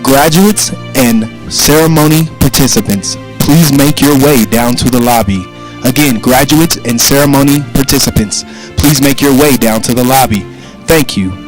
Graduates and ceremony participants, please make your way down to the lobby. Again, graduates and ceremony participants, please make your way down to the lobby. Thank you.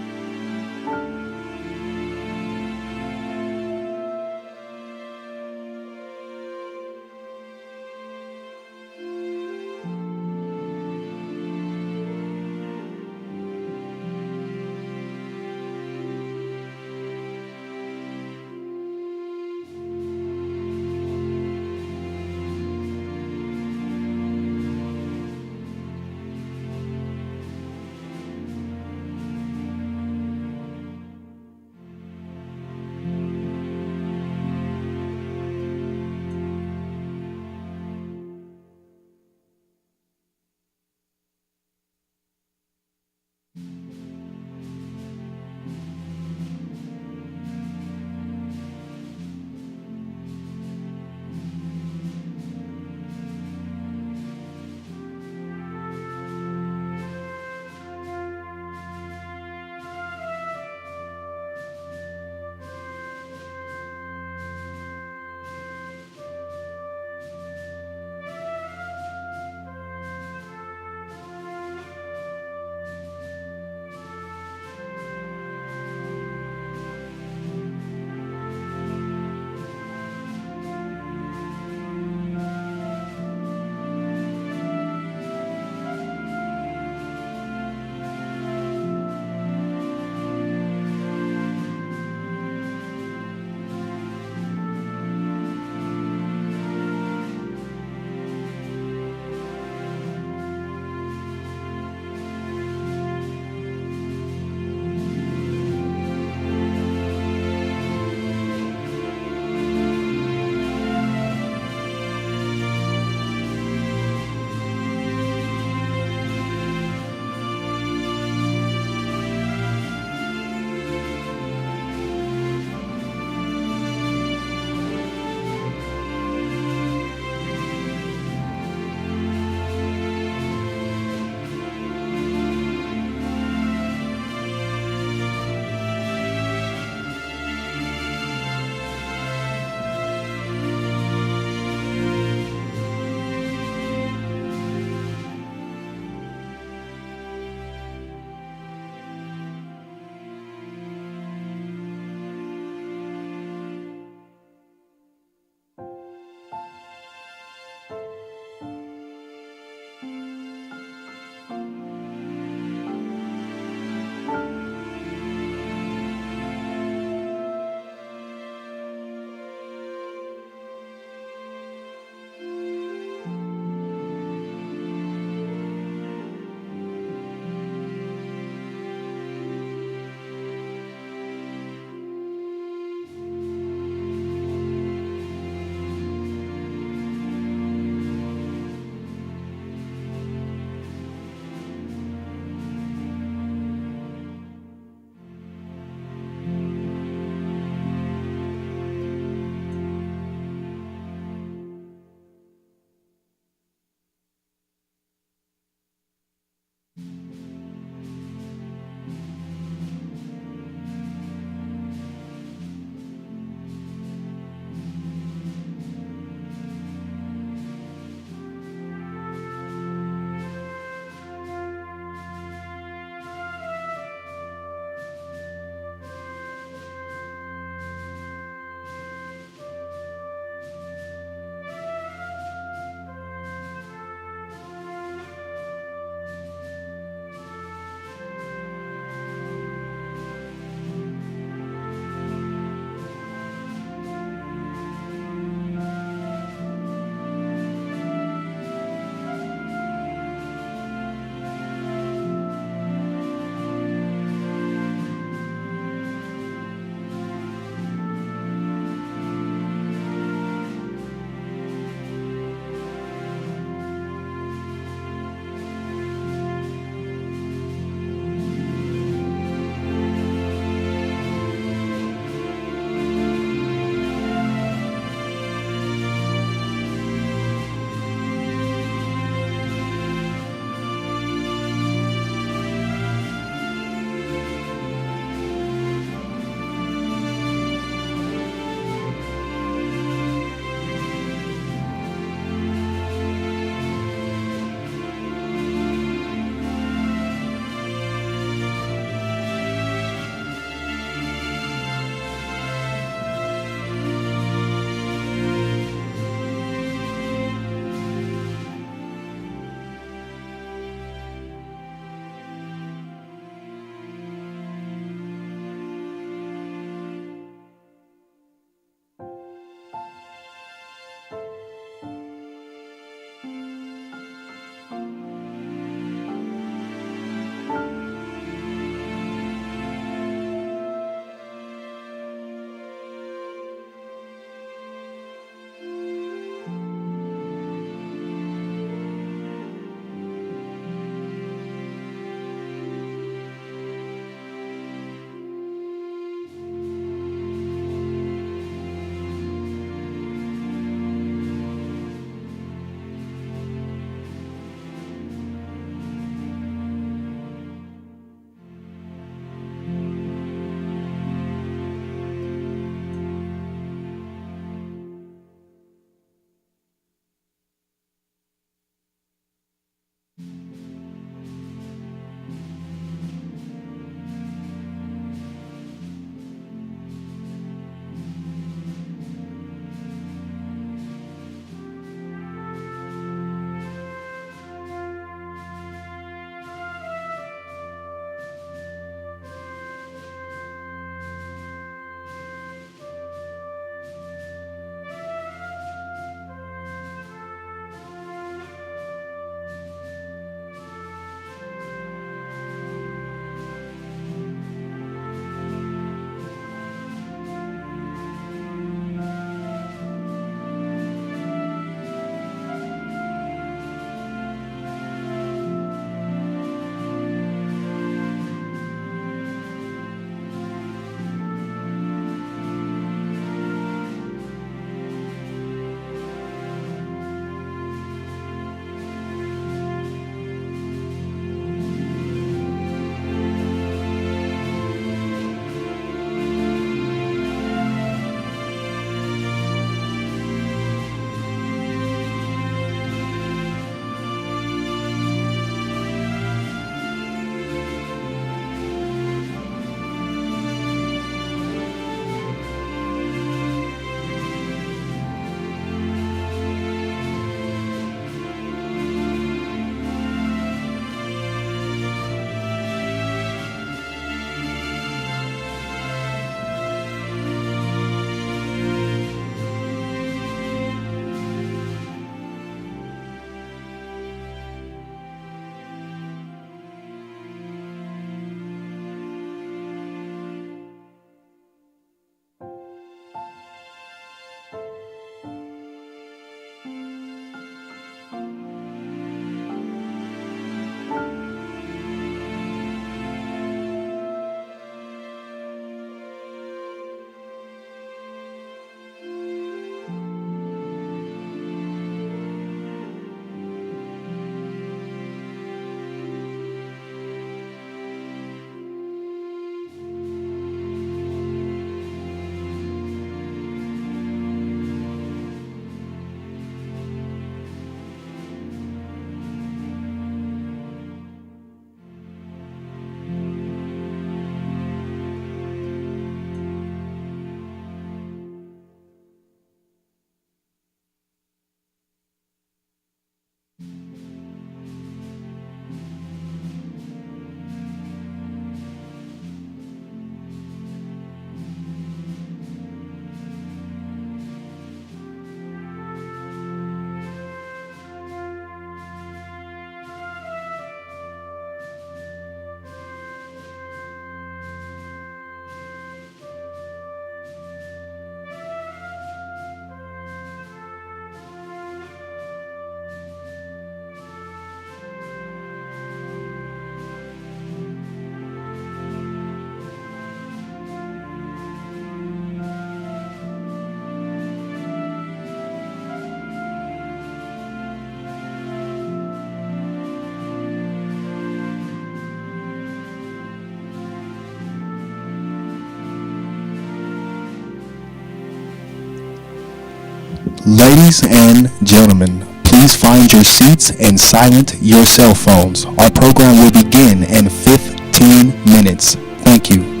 Ladies and gentlemen, please find your seats and silent your cell phones. Our program will begin in 15 minutes. Thank you.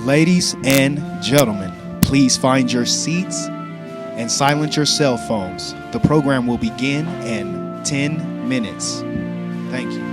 Ladies and gentlemen, please find your seats and silence your cell phones. The program will begin in 10 minutes. Thank you.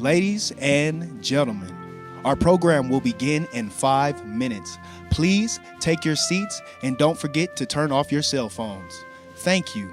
Ladies and gentlemen, our program will begin in 5 minutes. Please take your seats and don't forget to turn off your cell phones. Thank you.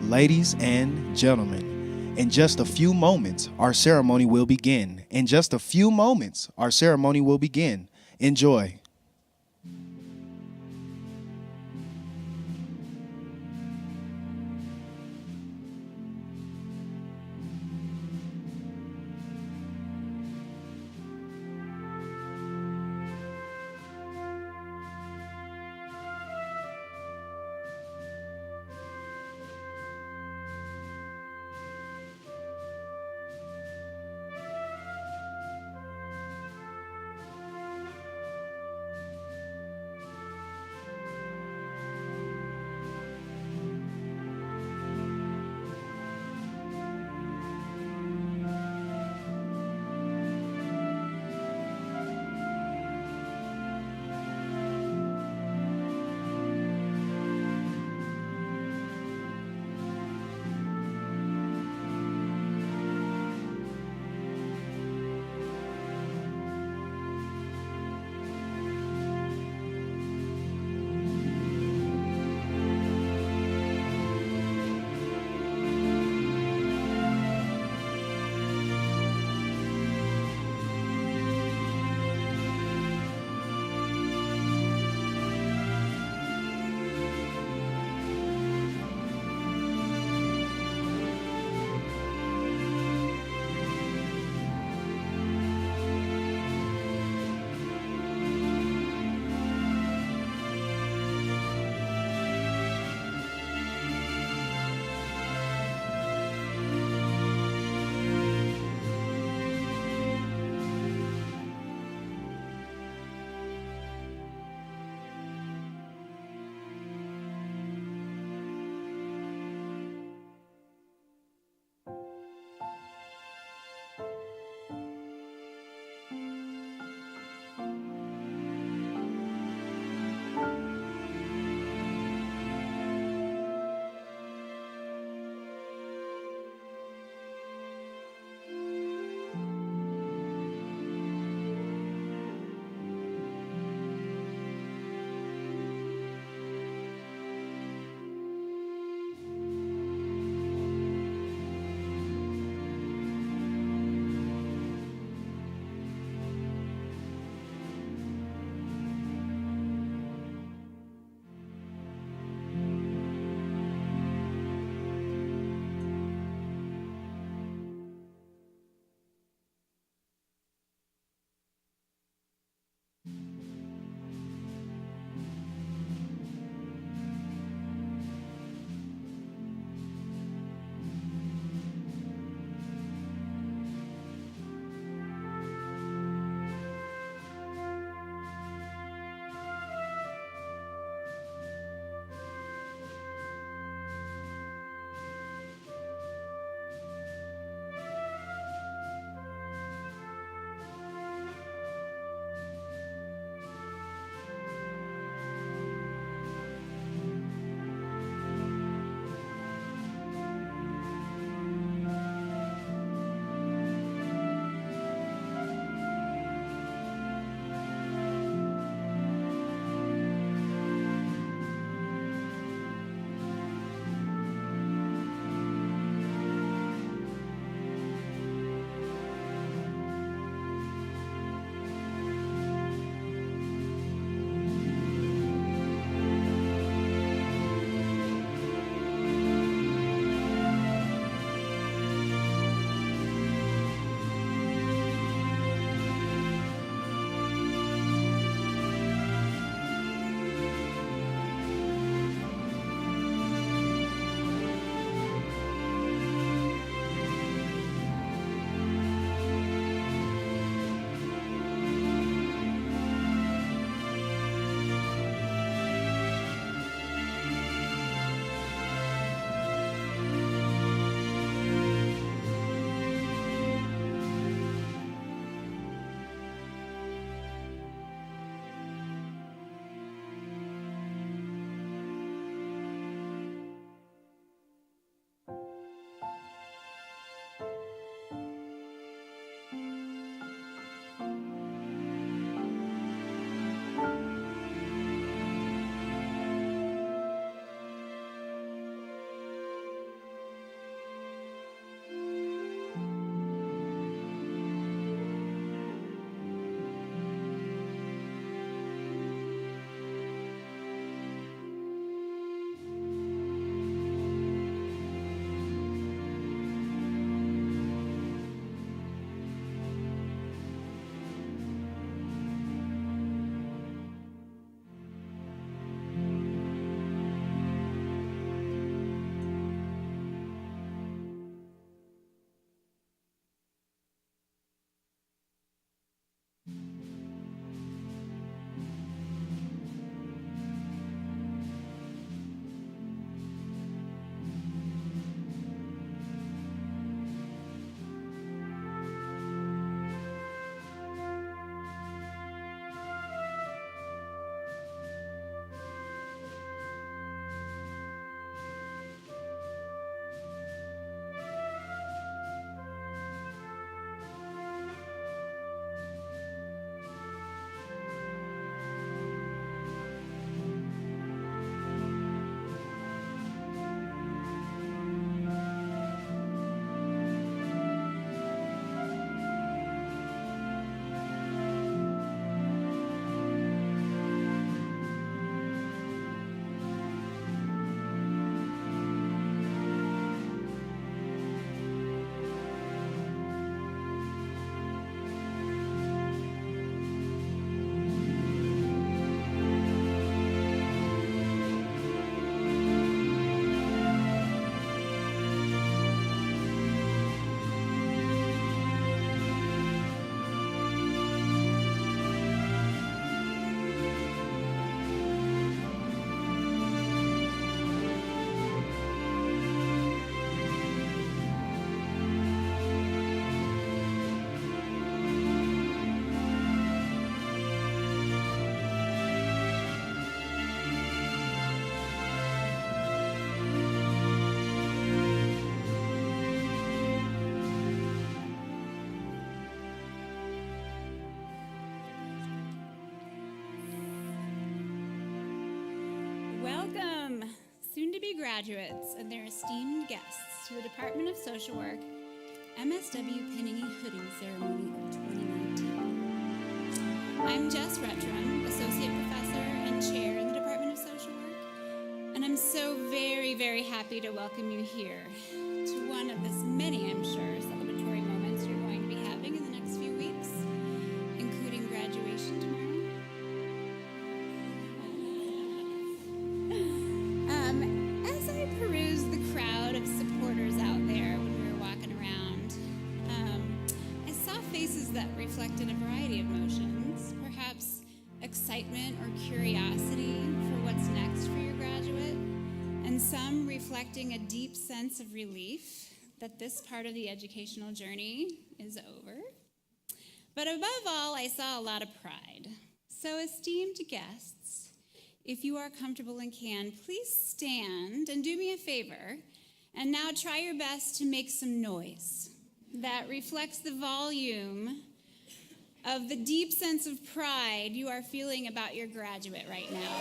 Ladies and gentlemen, in just a few moments, our ceremony will begin. In just a few moments, our ceremony will begin. Enjoy. graduates and their esteemed guests to the Department of Social Work MSW Pinning Hooding Ceremony of 2019. I'm Jess Rettram, Associate Professor and Chair in the Department of Social Work, and I'm so very, very happy to welcome you here to one of the many, I'm sure, celebratory moments you're going to be having in the next few weeks, including graduation tomorrow. As I peruse the crowd of supporters out there when we were walking around, I saw faces that reflected a variety of emotions, perhaps excitement or curiosity for what's next for your graduate, and some reflecting a deep sense of relief that this part of the educational journey is over. But above all, I saw a lot of pride. So, esteemed guests, if you are comfortable and can, please stand and do me a favor, and now try your best to make some noise that reflects the volume of the deep sense of pride you are feeling about your graduate right now.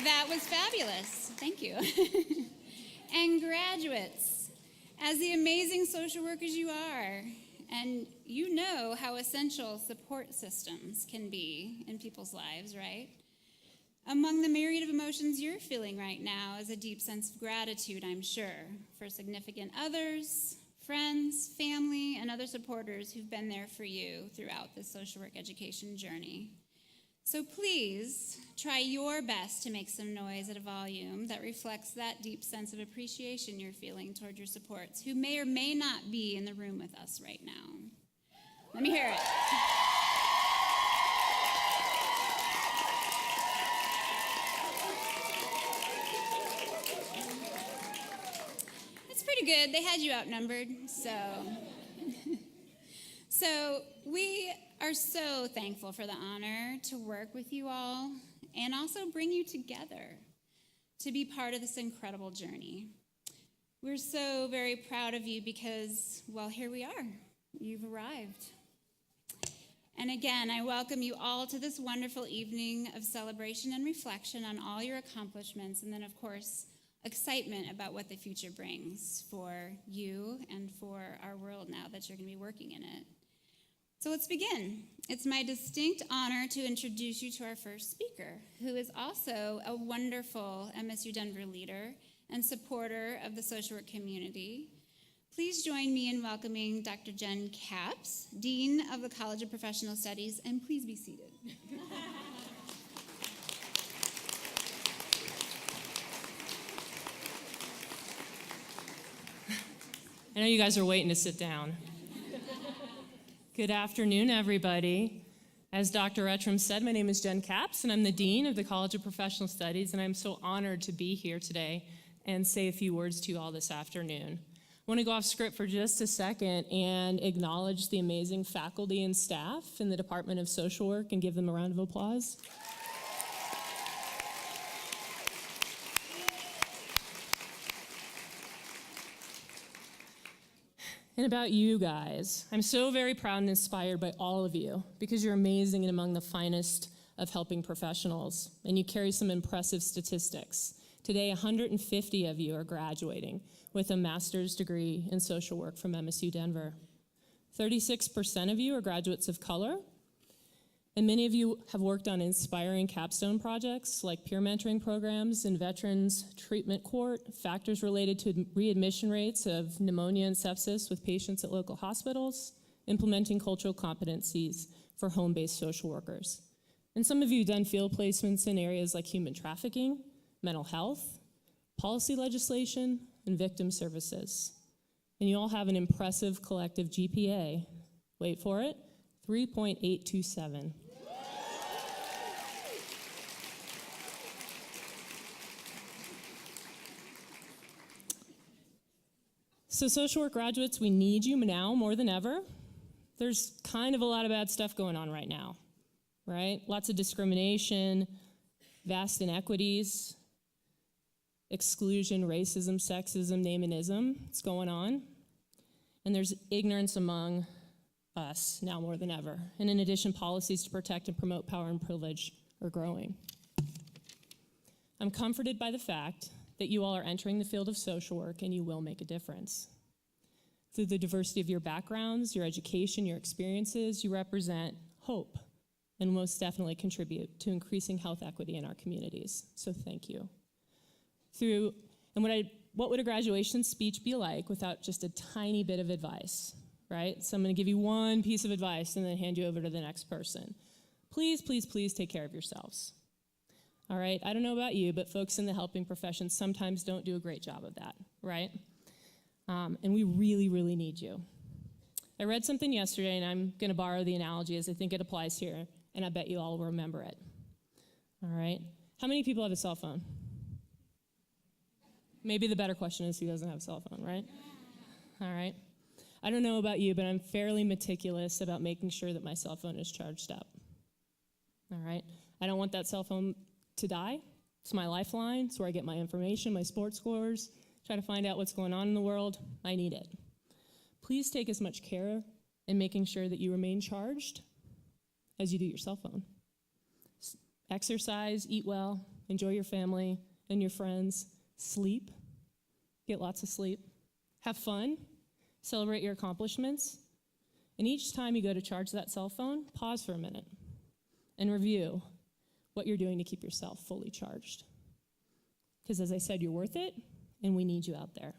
That was fabulous. Thank you. And graduates, as the amazing social workers you are, and you know how essential support systems can be in people's lives, right? Among the myriad of emotions you're feeling right now is a deep sense of gratitude, I'm sure, for significant others, friends, family, and other supporters who've been there for you throughout this social work education journey. So please try your best to make some noise at a volume that reflects that deep sense of appreciation you're feeling toward your supports, who may or may not be in the room with us right now. Let me hear it. It's pretty good. They had you outnumbered, So we are so thankful for the honor to work with you all and also bring you together to be part of this incredible journey. We're so very proud of you because, well, here we are. You've arrived. And again, I welcome you all to this wonderful evening of celebration and reflection on all your accomplishments, and then, of course, excitement about what the future brings for you and for our world now that you're going to be working in it. So let's begin. It's my distinct honor to introduce you to our first speaker, who is also a wonderful MSU Denver leader and supporter of the social work community. Please join me in welcoming Dr. Jen Capps, Dean of the College of Professional Studies, and please be seated. I know you guys are waiting to sit down. Good afternoon, everybody. As Dr. Rettram said, my name is Jen Capps, and I'm the Dean of the College of Professional Studies, and I'm so honored to be here today and say a few words to you all this afternoon. I want to go off script for just a second and acknowledge the amazing faculty and staff in the Department of Social Work and give them a round of applause. And about you guys, I'm so very proud and inspired by all of you because you're amazing and among the finest of helping professionals, and you carry some impressive statistics. Today, 150 of you are graduating with a master's degree in social work from MSU Denver. 36% of you are graduates of color, and many of you have worked on inspiring capstone projects like peer mentoring programs in Veterans Treatment Court, factors related to readmission rates of pneumonia and sepsis with patients at local hospitals, implementing cultural competencies for home-based social workers. And some of you have done field placements in areas like human trafficking, mental health, policy legislation, and victim services. And you all have an impressive collective GPA. Wait for it, 3.827. So social work graduates, we need you now more than ever. There's kind of a lot of bad stuff going on right now, right? Lots of discrimination, vast inequities, exclusion, racism, sexism, name and ism. It's going on. And there's ignorance among us now more than ever. And in addition, policies to protect and promote power and privilege are growing. I'm comforted by the fact that you all are entering the field of social work and you will make a difference. Through the diversity of your backgrounds, your education, your experiences, you represent hope and most definitely contribute to increasing health equity in our communities. So thank you. What would a graduation speech be like without just a tiny bit of advice, right? So I'm gonna give you one piece of advice and then hand you over to the next person. Please, please, please take care of yourselves. All right, I don't know about you, but folks in the helping profession sometimes don't do a great job of that, right? And we really, really need you. I read something yesterday, and I'm gonna borrow the analogy as I think it applies here, and I bet you all will remember it. All right, how many people have a cell phone? Maybe the better question is who doesn't have a cell phone, right? All right. I don't know about you, but I'm fairly meticulous about making sure that my cell phone is charged up. All right. I don't want that cell phone to die. It's my lifeline. It's where I get my information, my sports scores, try to find out what's going on in the world. I need it. Please take as much care in making sure that you remain charged as you do your cell phone. Exercise, eat well, enjoy your family and your friends, sleep, get lots of sleep, have fun, celebrate your accomplishments, and each time you go to charge that cell phone, pause for a minute and review what you're doing to keep yourself fully charged. Because as I said, you're worth it, and we need you out there.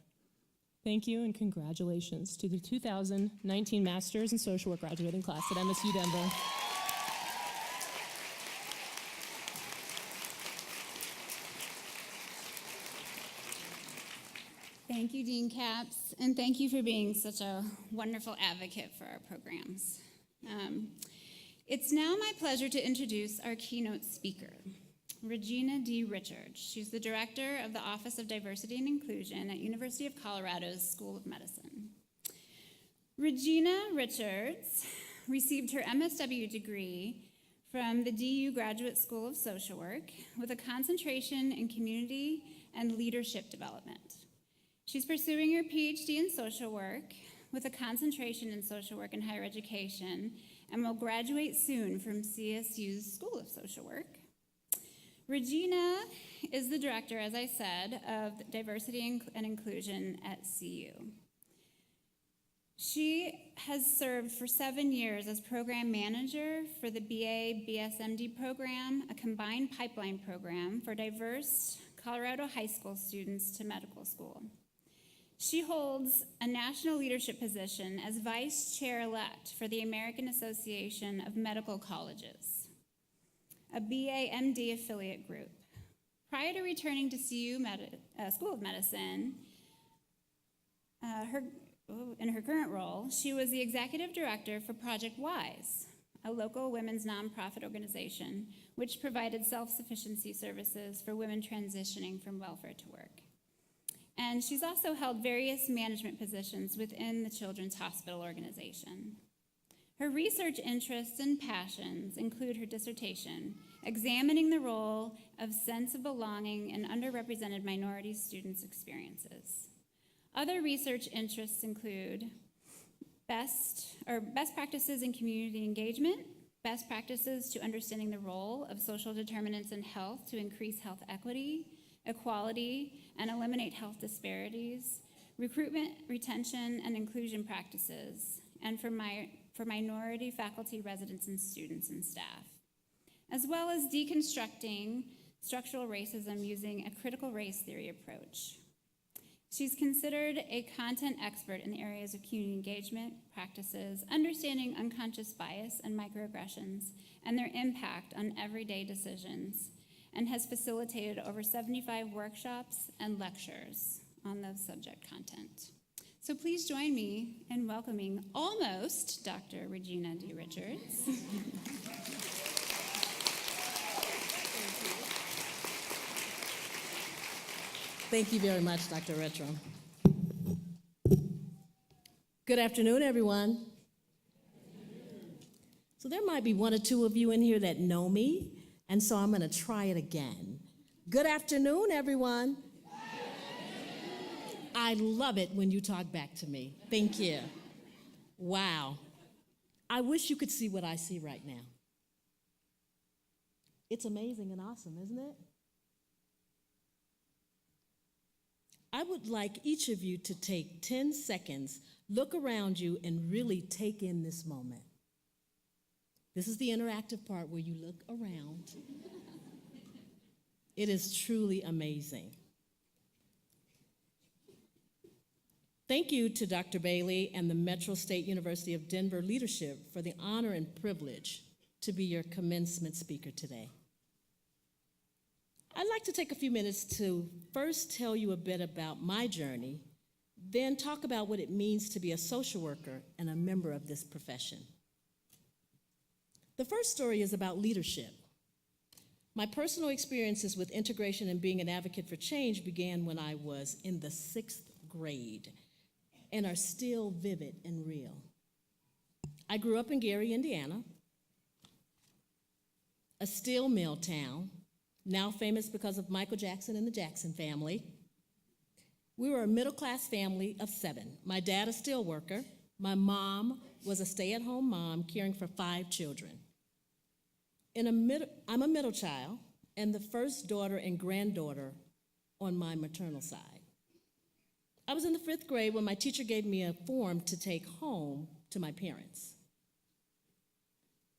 Thank you, and congratulations to the 2019 Masters in Social Work graduating class at MSU Denver. Thank you, Dean Capps, and thank you for being such a wonderful advocate for our programs. It's now my pleasure to introduce our keynote speaker, Regina D. Richards. She's the director of the Office of Diversity and Inclusion at University of Colorado's School of Medicine. Regina Richards received her MSW degree from the DU Graduate School of Social Work with a concentration in community and leadership development. She's pursuing her PhD in social work with a concentration in social work and higher education and will graduate soon from CSU's School of Social Work. Regina is the director, as I said, of Diversity and Inclusion at CU. She has served for 7 years as program manager for the BA-BSMD program, a combined pipeline program for diverse Colorado high school students to medical school. She holds a national leadership position as vice chair-elect for the American Association of Medical Colleges, a BA-MD affiliate group. Prior to returning to CU School of Medicine, in her current role, she was the executive director for Project WISE, a local women's nonprofit organization which provided self-sufficiency services for women transitioning from welfare to work. And she's also held various management positions within the Children's Hospital Organization. Her research interests and passions include her dissertation, examining the role of sense of belonging in underrepresented minority students' experiences. Other research interests include best practices in community engagement, best practices to understanding the role of social determinants in health to increase health equity, equality, and eliminate health disparities, recruitment, retention, and inclusion practices, and for minority faculty, residents, and students and staff, as well as deconstructing structural racism using a critical race theory approach. She's considered a content expert in the areas of community engagement practices, understanding unconscious bias and microaggressions, and their impact on everyday decisions, and has facilitated over 75 workshops and lectures on the subject content. So please join me in welcoming almost Dr. Regina D. Richards. Thank you very much, Dr. Retro. Good afternoon, everyone. So there might be one or two of you in here that know me, and so I'm going to try it again. Good afternoon, everyone. I love it when you talk back to me. Thank you. Wow. I wish you could see what I see right now. It's amazing and awesome, isn't it? I would like each of you to take 10 seconds, look around you, and really take in this moment. This is the interactive part where you look around. It is truly amazing. Thank you to Dr. Bailey and the Metro State University of Denver leadership for the honor and privilege to be your commencement speaker today. I'd like to take a few minutes to first tell you a bit about my journey, then talk about what it means to be a social worker and a member of this profession. The first story is about leadership. My personal experiences with integration and being an advocate for change began when I was in the 6th grade and are still vivid and real. I grew up in Gary, Indiana, a steel mill town, now famous because of Michael Jackson and the Jackson family. We were a middle-class family of 7. My dad, a steel worker. My mom was a stay-at-home mom caring for 5 children. I'm a middle child and the first daughter and granddaughter on my maternal side. I was in the 5th grade when my teacher gave me a form to take home to my parents.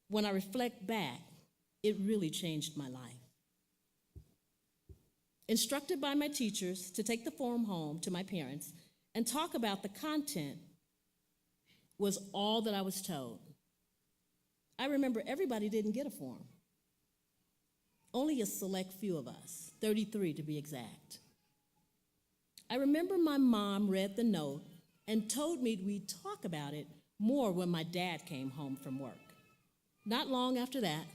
When I reflect back, it really changed my life. Instructed by my teachers to take the form home to my parents and talk about the content was all that I was told. I remember everybody didn't get a form. Only a select few of us, 33 to be exact. I remember my mom read the note and told me we'd talk about it more when my dad came home from work. Not long after that,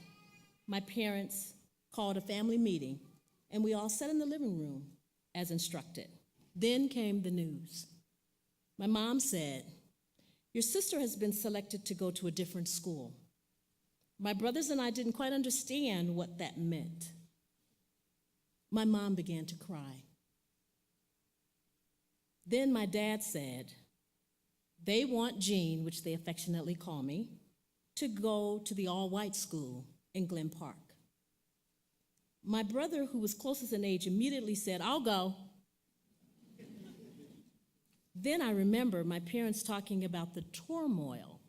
my parents called a family meeting and we all sat in the living room as instructed. Then came the news. My mom said, "Your sister has been selected to go to a different school." My brothers and I didn't quite understand what that meant. My mom began to cry. Then my dad said, they want Jean, which they affectionately call me, to go to the all-white school in Glen Park. My brother, who was closest in age, immediately said, "I'll go." Then I remember my parents talking about the turmoil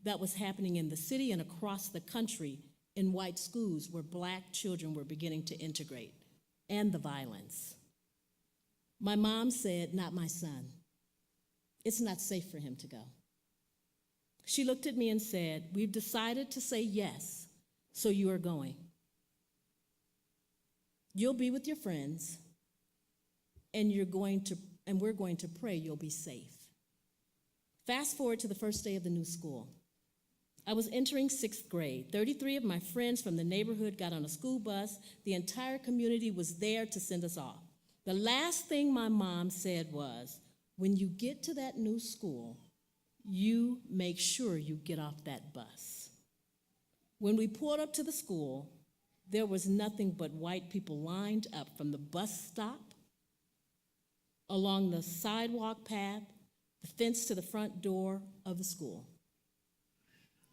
that was happening in the city and across the country in white schools where Black children were beginning to integrate, and the violence. My mom said, "Not my son. It's not safe for him to go." She looked at me and said, "We've decided to say yes, so you are going. You'll be with your friends, and we're going to pray you'll be safe." Fast forward to the first day of the new school. I was entering 6th grade. 33 of my friends from the neighborhood got on a school bus. The entire community was there to send us off. The last thing my mom said was, "When you get to that new school, you make sure you get off that bus." When we pulled up to the school, there was nothing but white people lined up from the bus stop, along the sidewalk path, the fence to the front door of the school.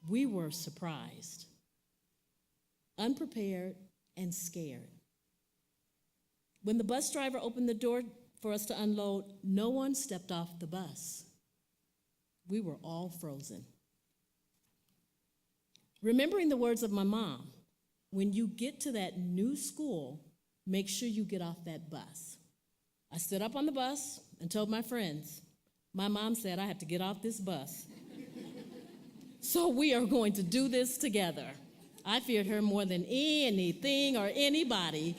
We were surprised, unprepared, and scared. When the bus driver opened the door for us to unload, no one stepped off the bus. We were all frozen. Remembering the words of my mom, when you get to that new school, make sure you get off that bus. I stood up on the bus and told my friends, my mom said I have to get off this bus. So we are going to do this together. I feared her more than anything or anybody,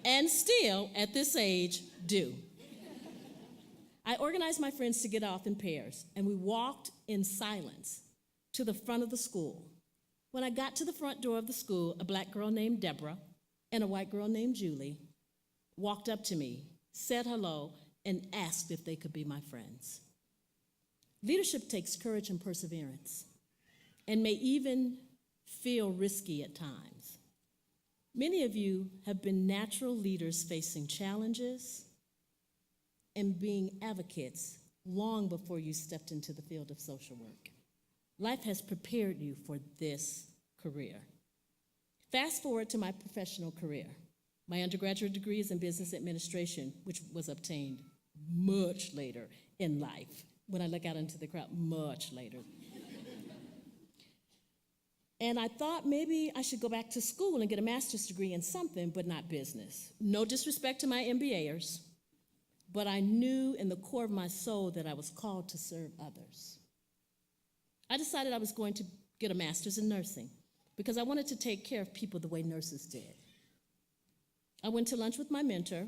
and still, at this age, do. I organized my friends to get off in pairs, and we walked in silence to the front of the school. When I got to the front door of the school, a Black girl named Deborah and a white girl named Julie walked up to me, said hello, and asked if they could be my friends. Leadership takes courage and perseverance, and may even feel risky at times. Many of you have been natural leaders facing challenges and being advocates long before you stepped into the field of social work. Life has prepared you for this career. Fast forward to my professional career. My undergraduate degree is in business administration, which was obtained much later in life. When I look out into the crowd, much later. And I thought maybe I should go back to school and get a master's degree in something, but not business. No disrespect to my MBAers, but I knew in the core of my soul that I was called to serve others. I decided I was going to get a master's in nursing because I wanted to take care of people the way nurses did. I went to lunch with my mentor,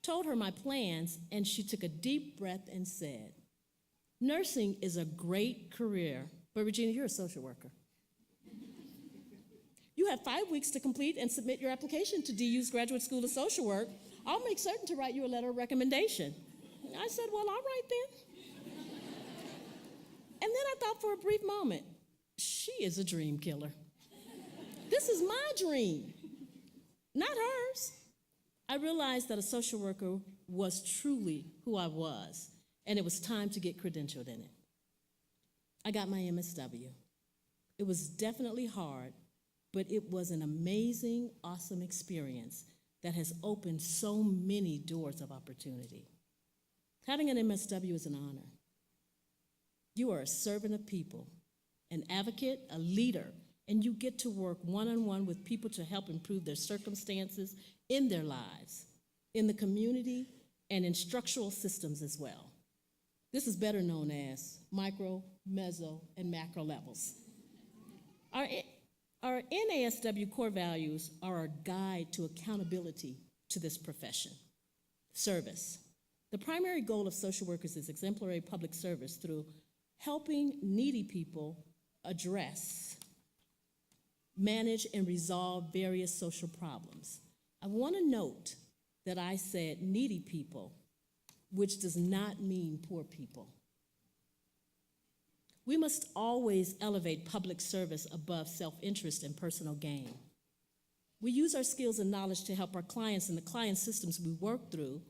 told her my plans, and she took a deep breath and said, "Nursing is a great career, but Regina, you're a social worker. You have 5 weeks to complete and submit your application to DU's Graduate School of Social Work. I'll make certain to write you a letter of recommendation." I said, "Well, all right then." And then I thought for a brief moment, she is a dream killer. This is my dream, not hers. I realized that a social worker was truly who I was, and it was time to get credentialed in it. I got my MSW. It was definitely hard, but it was an amazing, awesome experience that has opened so many doors of opportunity. Having an MSW is an honor. You are a servant of people, an advocate, a leader, and you get to work one-on-one with people to help improve their circumstances in their lives, in the community, and in structural systems as well. This is better known as micro, meso, and macro levels. Our NASW core values are our guide to accountability to this profession. Service. The primary goal of social workers is exemplary public service through helping needy people address, manage, and resolve various social problems. I want to note that I said needy people, which does not mean poor people. We must always elevate public service above self-interest and personal gain. We use our skills and knowledge to help our clients and the client systems we work through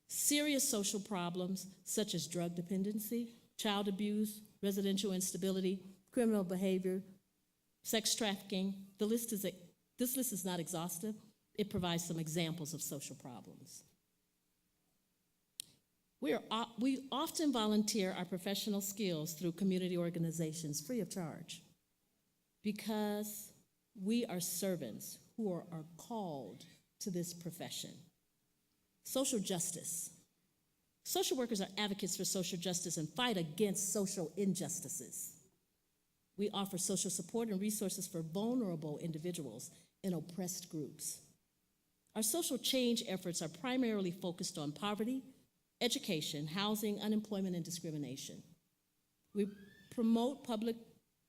serious social problems such as drug dependency, child abuse, residential instability, criminal behavior, sex trafficking. This list is not exhaustive. It provides some examples of social problems. We often volunteer our professional skills through community organizations free of charge because we are servants who are called to this profession. Social justice. Social workers are advocates for social justice and fight against social injustices. We offer social support and resources for vulnerable individuals and oppressed groups. Our social change efforts are primarily focused on poverty, education, housing, unemployment, and discrimination. We promote public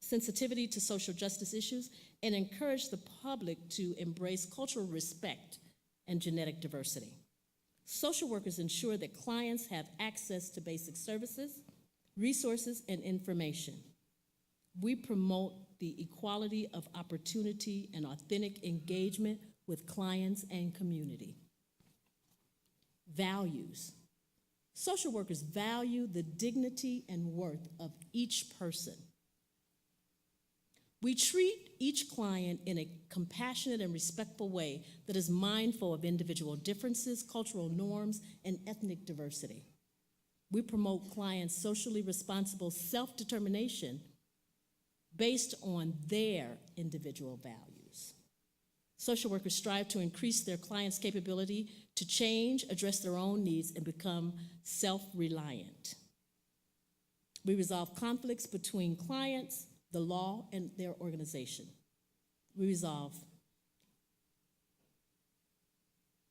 sensitivity to social justice issues and encourage the public to embrace cultural respect and genetic diversity. Social workers ensure that clients have access to basic services, resources, and information. We promote the equality of opportunity and authentic engagement with clients and community. Values. Social workers value the dignity and worth of each person. We treat each client in a compassionate and respectful way that is mindful of individual differences, cultural norms, and ethnic diversity. We promote clients' socially responsible self-determination based on their individual values. Social workers strive to increase their clients' capability to change, address their own needs, and become self-reliant. We resolve conflicts between clients, the law, and their organization. We resolve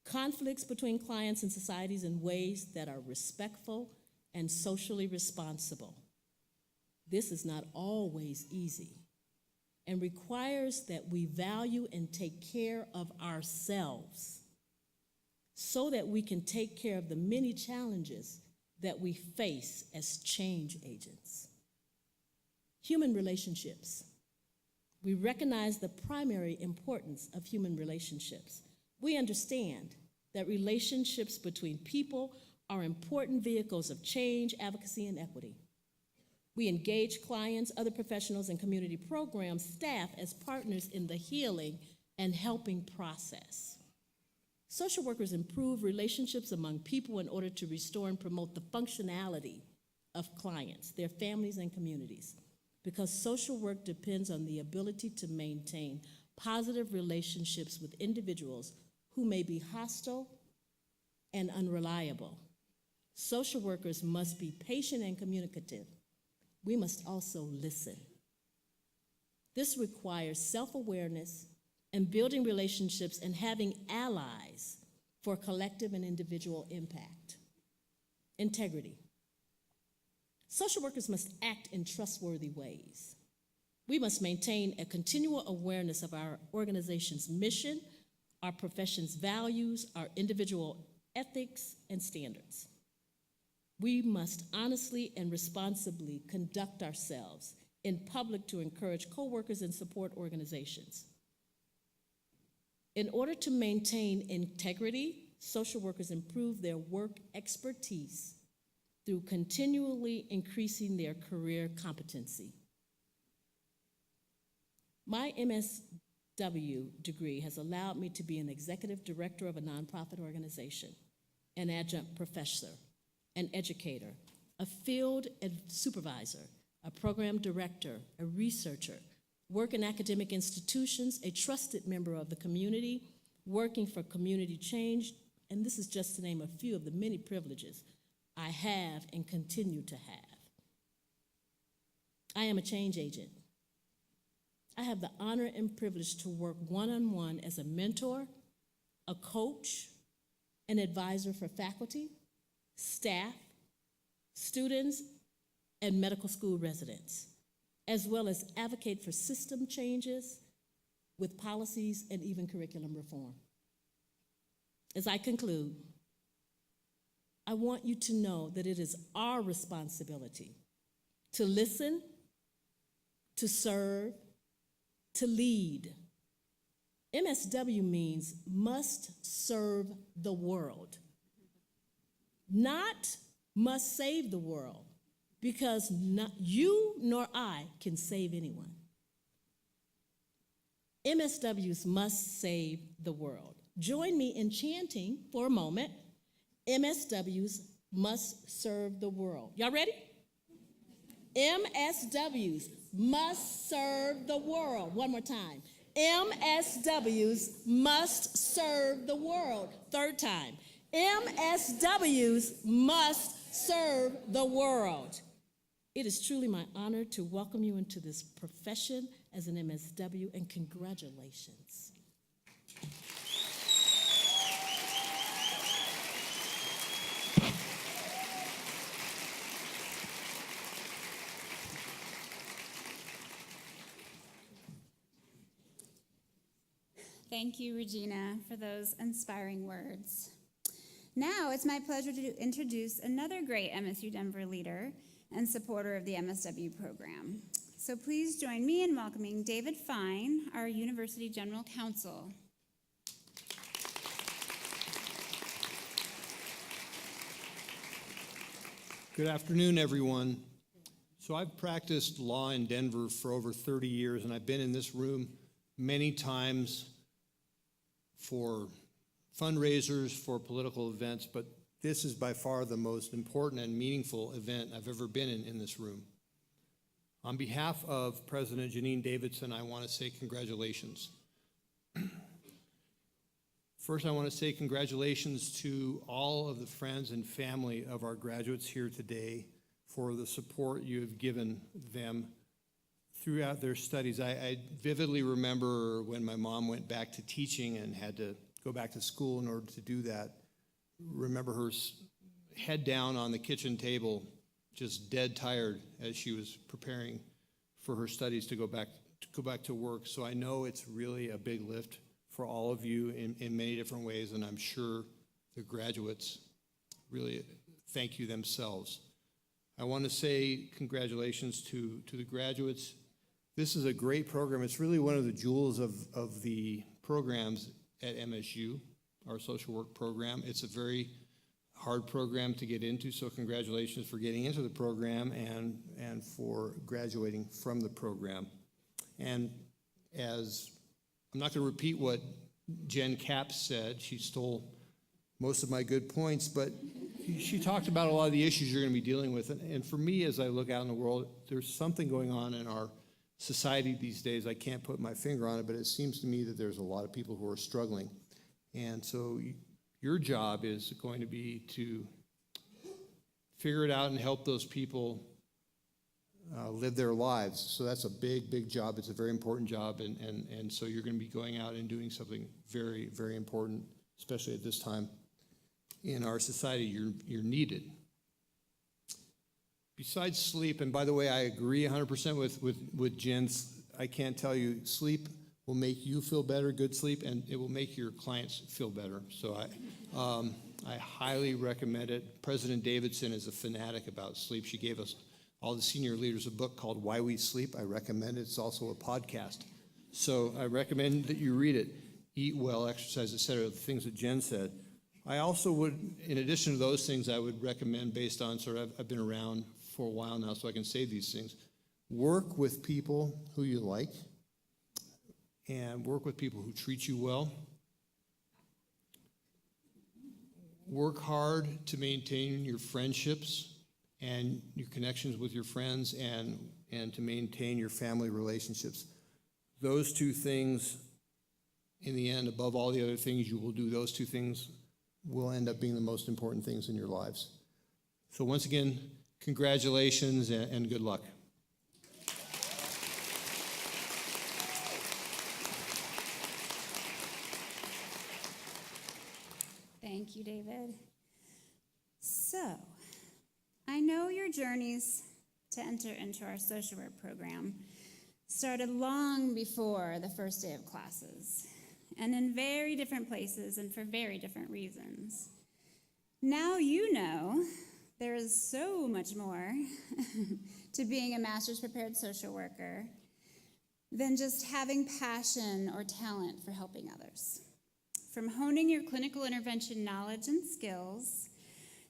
conflicts between clients and societies in ways that are respectful and socially responsible. This is not always easy and requires that we value and take care of ourselves so that we can take care of the many challenges that we face as change agents. Human relationships. We recognize the primary importance of human relationships. We understand that relationships between people are important vehicles of change, advocacy, and equity. We engage clients, other professionals, and community program staff as partners in the healing and helping process. Social workers improve relationships among people in order to restore and promote the functionality of clients, their families, and communities, because social work depends on the ability to maintain positive relationships with individuals who may be hostile and unreliable. Social workers must be patient and communicative. We must also listen. This requires self-awareness and building relationships and having allies for collective and individual impact. Integrity. Social workers must act in trustworthy ways. We must maintain a continual awareness of our organization's mission, our profession's values, our individual ethics and standards. We must honestly and responsibly conduct ourselves in public to encourage coworkers and support organizations. In order to maintain integrity, social workers improve their work expertise through continually increasing their career competency. My MSW degree has allowed me to be an executive director of a nonprofit organization, an adjunct professor, an educator, a field supervisor, a program director, a researcher, work in academic institutions, a trusted member of the community, working for community change, and this is just to name a few of the many privileges I have and continue to have. I am a change agent. I have the honor and privilege to work one-on-one as a mentor, a coach, an advisor for faculty, staff, students, and medical school residents, as well as advocate for system changes with policies and even curriculum reform. As I conclude, I want you to know that it is our responsibility to listen, to serve, to lead. MSW means must serve the world, not must save the world, because not you nor I can save anyone. MSWs must save the world. Join me in chanting for a moment, MSWs must serve the world. Y'all ready? MSWs must serve the world. One more time. MSWs must serve the world. Third time. MSWs must serve the world. It is truly my honor to welcome you into this profession as an MSW, and congratulations. Thank you, Regina, for those inspiring words. Now it's my pleasure to introduce another great MSU Denver leader and supporter of the MSW program. So please join me in welcoming David Fine, our University General Counsel. Good afternoon, everyone. So I've practiced law in Denver for over 30 years, and I've been in this room many times for fundraisers, for political events, but this is by far the most important and meaningful event I've ever been in this room. On behalf of President Janine Davidson, I want to say congratulations. First, I want to say congratulations to all of the friends and family of our graduates here today for the support you have given them throughout their studies. I vividly remember when my mom went back to teaching and had to go back to school in order to do that. Remember her head down on the kitchen table, just dead tired as she was preparing for her studies to go back to work. So I know it's really a big lift for all of you in many different ways, and I'm sure the graduates really thank you themselves. I want to say congratulations to the graduates. This is a great program. It's really one of the jewels of the programs at MSU, our social work program. It's a very hard program to get into, so congratulations for getting into the program and for graduating from the program. And as I'm not going to repeat what Jen Capps said, she stole most of my good points, but she talked about a lot of the issues you're going to be dealing with. And for me, as I look out in the world, there's something going on in our society these days. I can't put my finger on it, but it seems to me that there's a lot of people who are struggling. And so your job is going to be to figure it out and help those people live their lives. So that's a big, big job. It's a very important job. And so you're going to be going out and doing something very, very important, especially at this time in our society. You're needed. Besides sleep, and by the way, I agree 100% with Jen's. I can't tell you, sleep will make you feel better, good sleep, and it will make your clients feel better. So I highly recommend it. President Davidson is a fanatic about sleep. She gave us, all the senior leaders, a book called Why We Sleep. I recommend it. It's also a podcast. So I recommend that you read it. Eat well, exercise, etc., the things that Jen said. I also would, in addition to those things, I would recommend, based on I've been around for a while now, so I can say these things. Work with people who you like, and work with people who treat you well. Work hard to maintain your friendships and your connections with your friends, and to maintain your family relationships. Those two things, in the end, above all the other things you will do, those two things will end up being the most important things in your lives. So once again, congratulations and good luck. Thank you, David. So, I know your journeys to enter into our social work program started long before the first day of classes, and in very different places and for very different reasons. Now you know there is so much more to being a master's prepared social worker than just having passion or talent for helping others. From honing your clinical intervention knowledge and skills,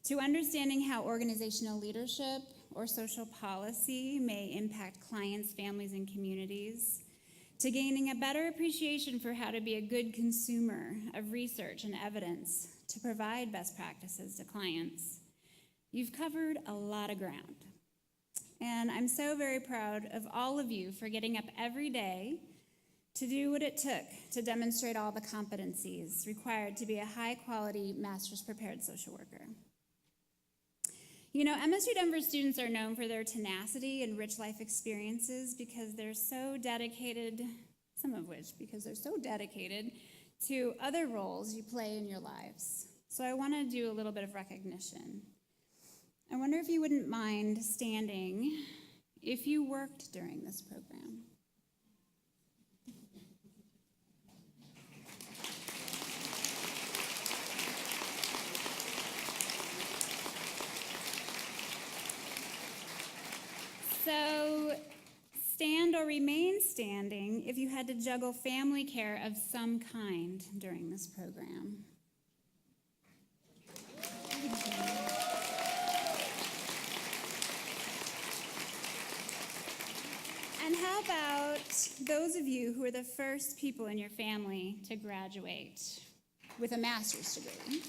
to understanding how organizational leadership or social policy may impact clients, families, and communities, to gaining a better appreciation for how to be a good consumer of research and evidence to provide best practices to clients. You've covered a lot of ground. And I'm so very proud of all of you for getting up every day to do what it took to demonstrate all the competencies required to be a high-quality master's prepared social worker. You know, MSU Denver students are known for their tenacity and rich life experiences because they're so dedicated, some of which because they're so dedicated to other roles you play in your lives. So I want to do a little bit of recognition. I wonder if you wouldn't mind standing if you worked during this program. So stand or remain standing if you had to juggle family care of some kind during this program. And how about those of you who are the first people in your family to graduate with a master's degree?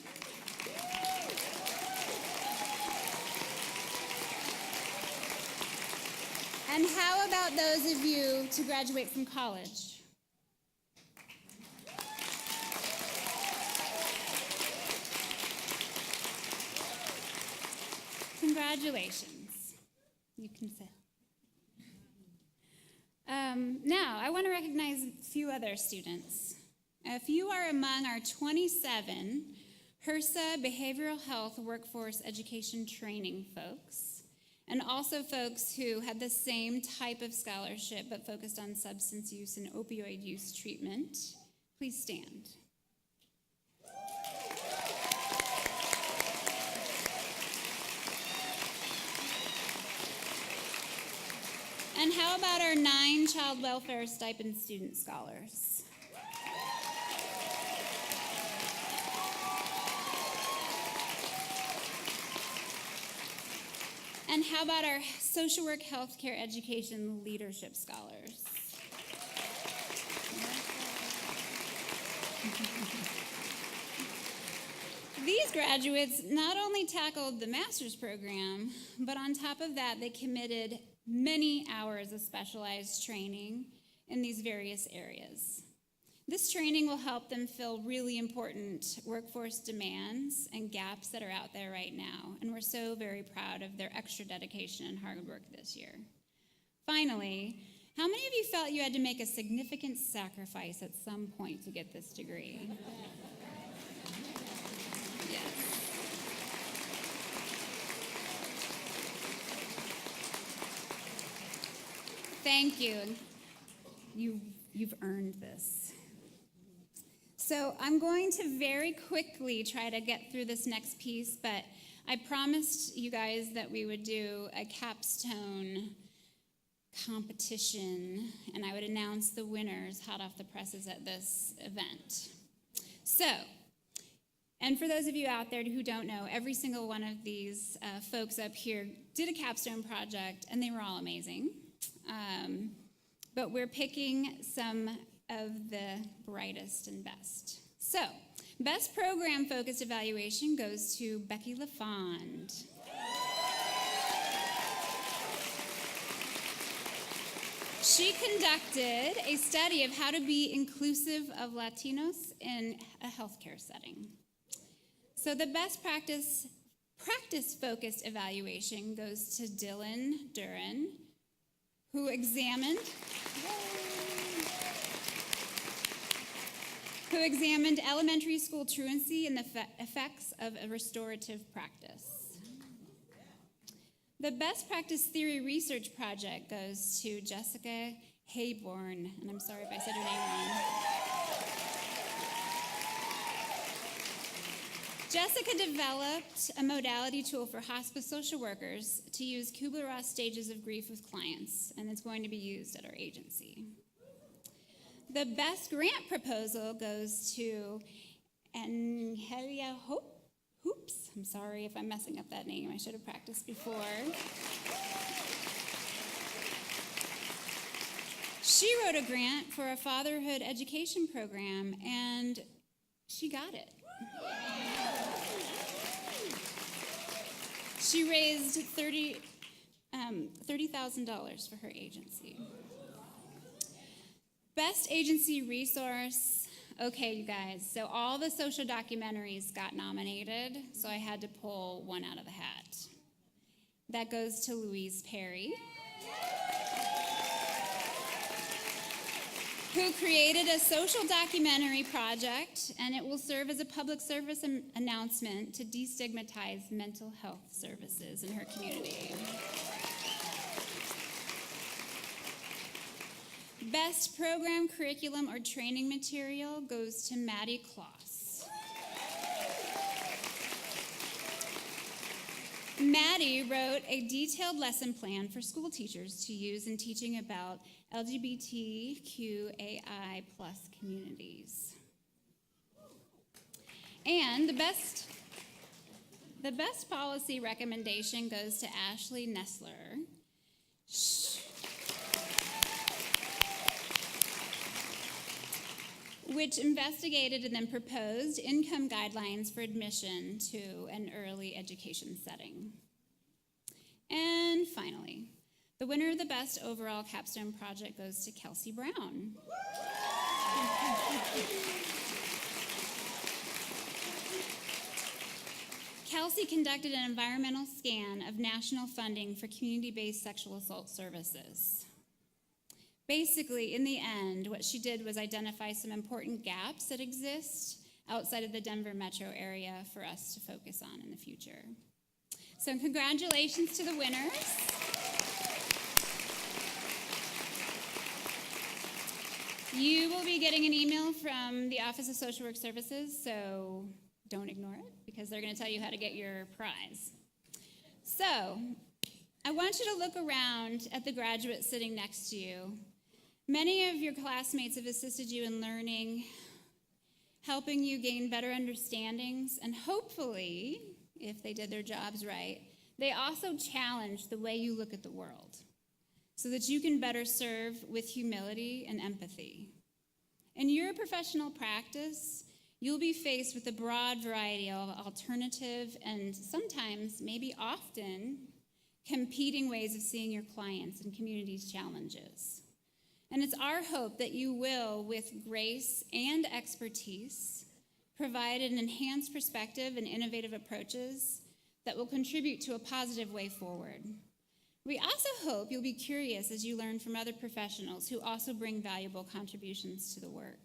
And how about those of you to graduate from college? Congratulations. You can sit. Now, I want to recognize a few other students. If you are among our 27 HRSA Behavioral Health Workforce Education Training folks, and also folks who had the same type of scholarship but focused on substance use and opioid use treatment, please stand. And how about our 9 child welfare stipend student scholars? And how about our social work, healthcare, education leadership scholars? These graduates not only tackled the master's program, but on top of that, they committed many hours of specialized training in these various areas. This training will help them fill really important workforce demands and gaps that are out there right now, and we're so very proud of their extra dedication and hard work this year. Finally, how many of you felt you had to make a significant sacrifice at some point to get this degree? Yes. Thank you. You've earned this. So I'm going to very quickly try to get through this next piece, but I promised you guys that we would do a capstone competition, and I would announce the winners hot off the presses at this event. So, and for those of you out there who don't know, every single one of these folks up here did a capstone project, and they were all amazing. But we're picking some of the brightest and best. So, best program-focused evaluation goes to Becky LaFond. She conducted a study of how to be inclusive of Latinos in a healthcare setting. So the best practice-focused evaluation goes to Dylan Duran, who examined elementary school truancy and the effects of a restorative practice. The best practice theory research project goes to Jessica Hayborn, and I'm sorry if I said her name wrong. Jessica developed a modality tool for hospice social workers to use Kubler-Ross stages of grief with clients, and it's going to be used at our agency. The best grant proposal goes to Angelia Hoops. I'm sorry if I'm messing up that name. I should have practiced before. She wrote a grant for a fatherhood education program, and she got it. She raised $30,000 for her agency. Best agency resource. Okay, you guys, so all the social documentaries got nominated, so I had to pull one out of the hat. That goes to Louise Perry, who created a social documentary project, and it will serve as a public service announcement to destigmatize mental health services in her community. Best program, curriculum, or training material goes to Maddie Kloss. Maddie wrote a detailed lesson plan for school teachers to use in teaching about LGBTQAI+ communities. And the best policy recommendation goes to Ashley Nessler, which investigated and then proposed income guidelines for admission to an early education setting. And finally, the winner of the best overall capstone project goes to Kelsey Brown. Kelsey conducted an environmental scan of national funding for community-based sexual assault services. Basically, in the end, what she did was identify some important gaps that exist outside of the Denver metro area for us to focus on in the future. So congratulations to the winners. You will be getting an email from the Office of Social Work Services, so don't ignore it, because they're going to tell you how to get your prize. So, I want you to look around at the graduates sitting next to you. Many of your classmates have assisted you in learning, helping you gain better understandings, and hopefully, if they did their jobs right, they also challenged the way you look at the world so that you can better serve with humility and empathy. In your professional practice, you'll be faced with a broad variety of alternative and sometimes, maybe often, competing ways of seeing your clients and community's challenges. And it's our hope that you will, with grace and expertise, provide an enhanced perspective and innovative approaches that will contribute to a positive way forward. We also hope you'll be curious as you learn from other professionals who also bring valuable contributions to the work.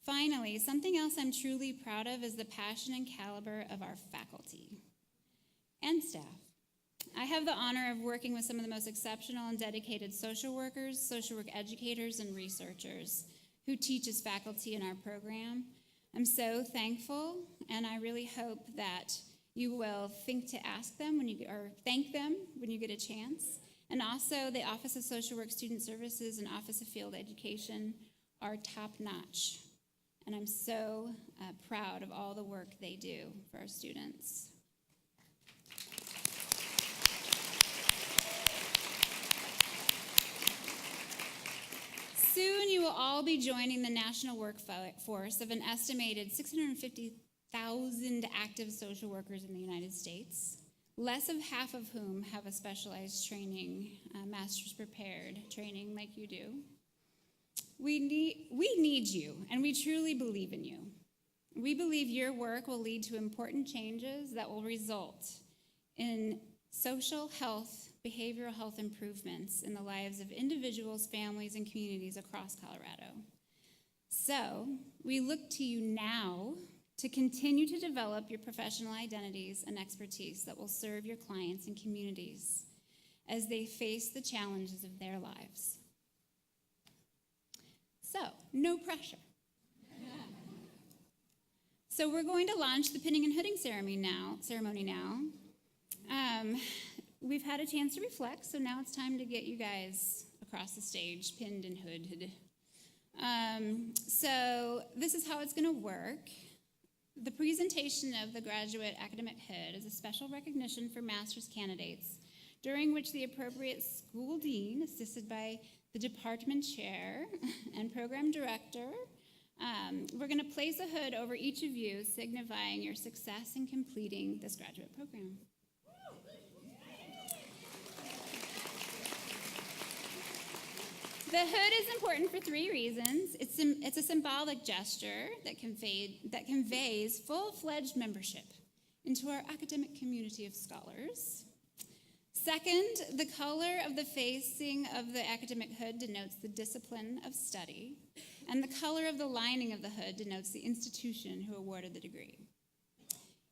Finally, something else I'm truly proud of is the passion and caliber of our faculty and staff. I have the honor of working with some of the most exceptional and dedicated social workers, social work educators, and researchers who teach as faculty in our program. I'm so thankful, and I really hope that you will think to ask them or thank them when you get a chance. And also, the Office of Social Work Student Services and Office of Field Education are top-notch. And I'm so proud of all the work they do for our students. Soon you will all be joining the national workforce of an estimated 650,000 active social workers in the United States, less of half of whom have a specialized training, master's prepared training like you do. We need you, and we truly believe in you. We believe your work will lead to important changes that will result in social health, behavioral health improvements in the lives of individuals, families, and communities across Colorado. So, we look to you now to continue to develop your professional identities and expertise that will serve your clients and communities as they face the challenges of their lives. So, no pressure. So we're going to launch the pinning and hooding ceremony now. We've had a chance to reflect, so now it's time to get you guys across the stage, pinned and hooded. So this is how it's going to work. The presentation of the graduate academic hood is a special recognition for master's candidates, during which the appropriate school dean, assisted by the department chair and program director, we're going to place a hood over each of you, signifying your success in completing this graduate program. The hood is important for 3 reasons. It's a symbolic gesture that conveys full-fledged membership into our academic community of scholars. Second, the color of the facing of the academic hood denotes the discipline of study, and the color of the lining of the hood denotes the institution who awarded the degree.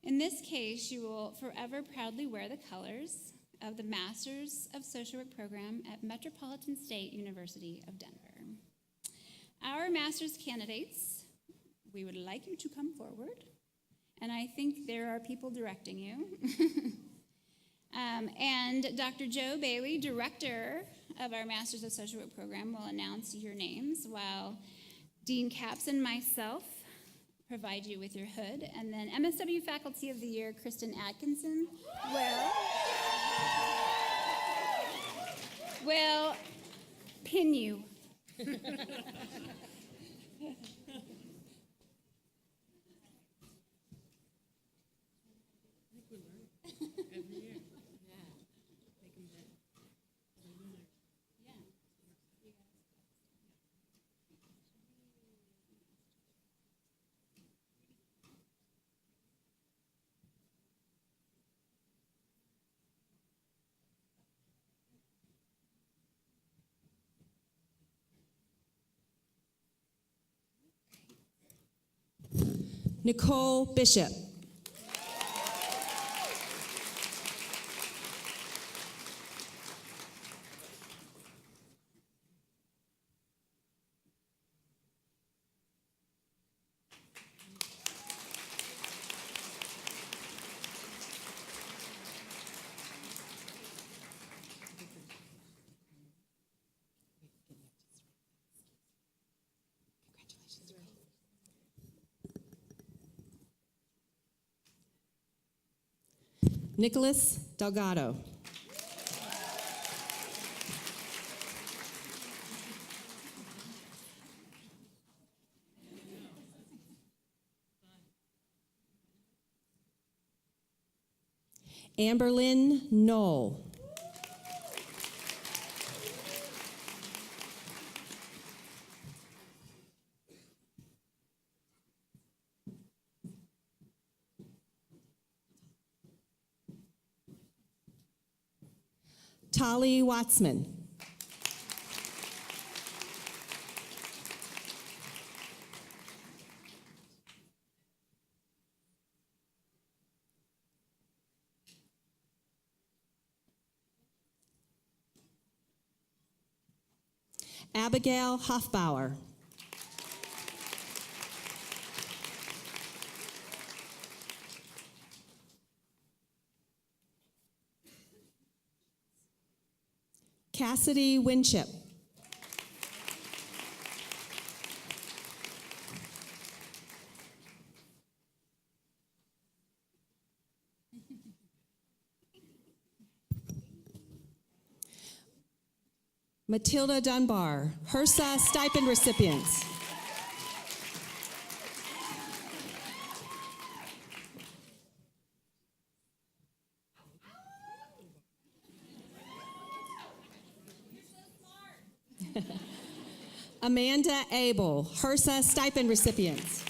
In this case, you will forever proudly wear the colors of the Masters of Social Work program at Metropolitan State University of Denver. Our master's candidates, we would like you to come forward, and I think there are people directing you. And Dr. Joe Bailey, director of our Masters of Social Work program, will announce your names while Dean Capps and myself provide you with your hood. And then MSW Faculty of the Year, Kristen Atkinson, will pin you. Nicole Bishop. Nicholas Delgado. Amberlyn Knoll. Tali Watsman. Abigail Hoffbauer. Cassidy Winship. Matilda Dunbar, HRSA stipend recipients. Amanda Abel, HRSA stipend recipients.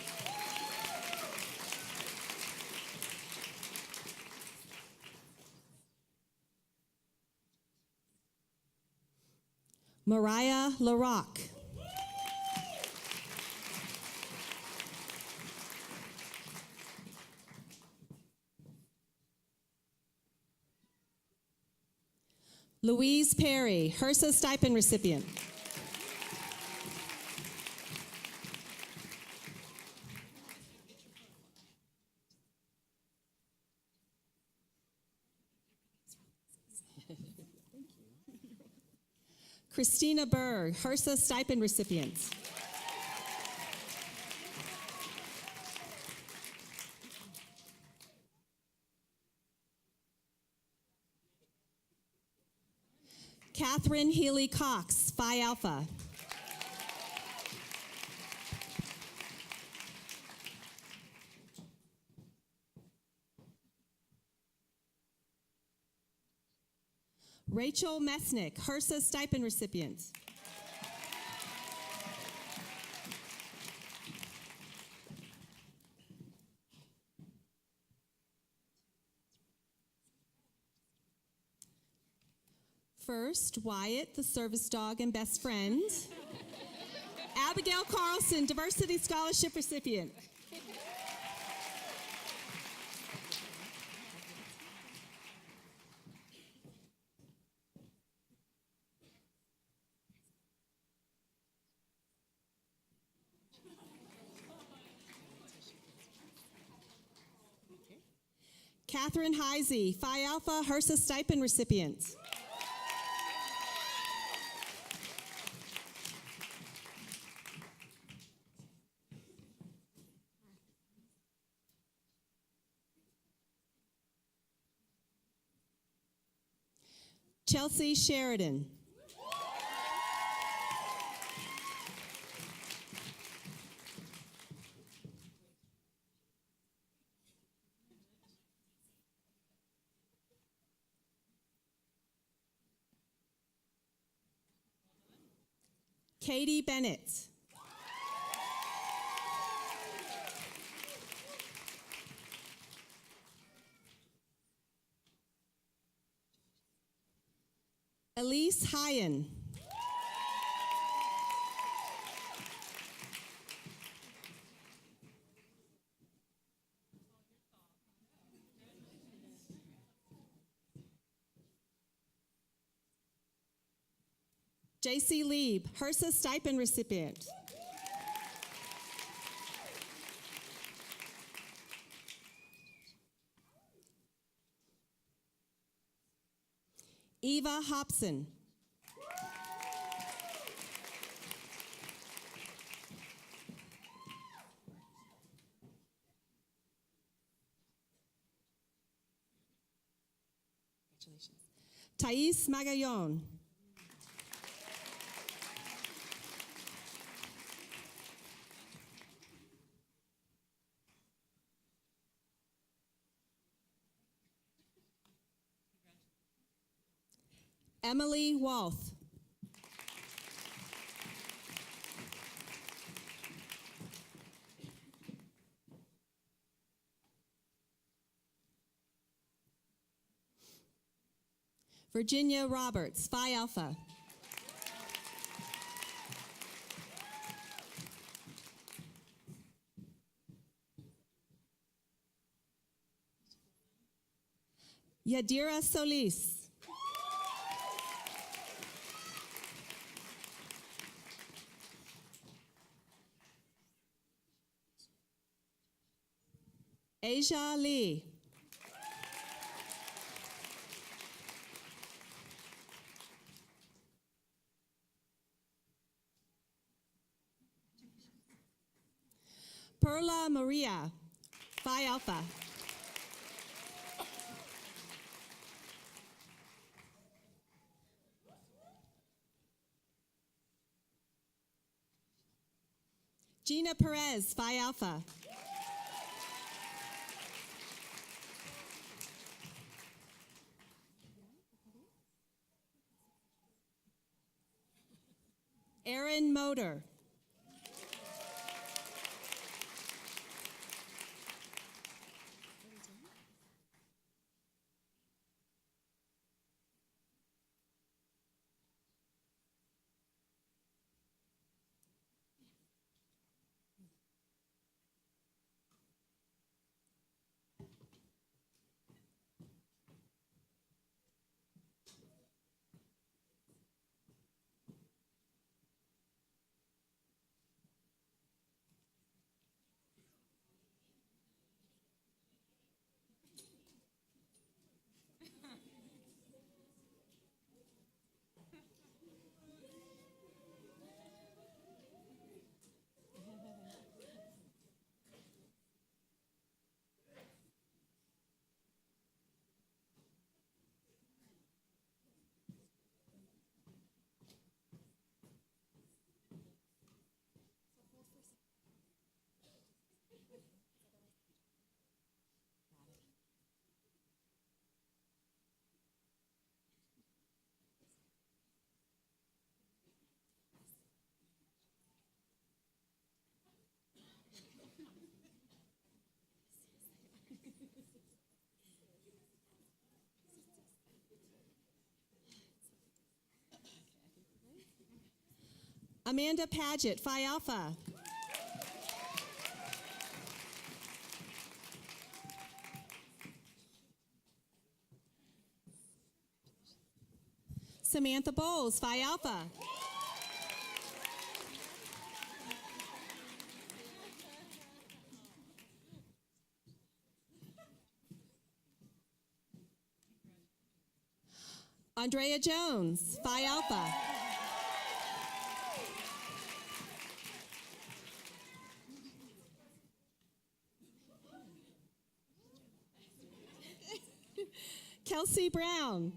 Mariah LaRock. Louise Perry, HRSA stipend recipient. Christina Berg, HRSA stipend recipients. Catherine Healy Cox, Phi Alpha. Rachel Mesnick, HRSA stipend recipients. First, Wyatt, the service dog and best friend. Abigail Carlson, diversity scholarship recipient. Catherine Heisey, Phi Alpha HRSA stipend recipient. Chelsea Sheridan. Katie Bennett. Elise Hyen. J.C. Lieb, HRSA stipend recipient. Eva Hobson. Thais Magallon. Emily Walth. Virginia Roberts, Phi Alpha. Yadira Solis. Asia Lee. Perla Maria, Phi Alpha. Gina Perez, Phi Alpha. Erin Motor. Amanda Paget, Phi Alpha. Samantha Bowles, Phi Alpha. Andrea Jones, Phi Alpha. Kelsey Brown.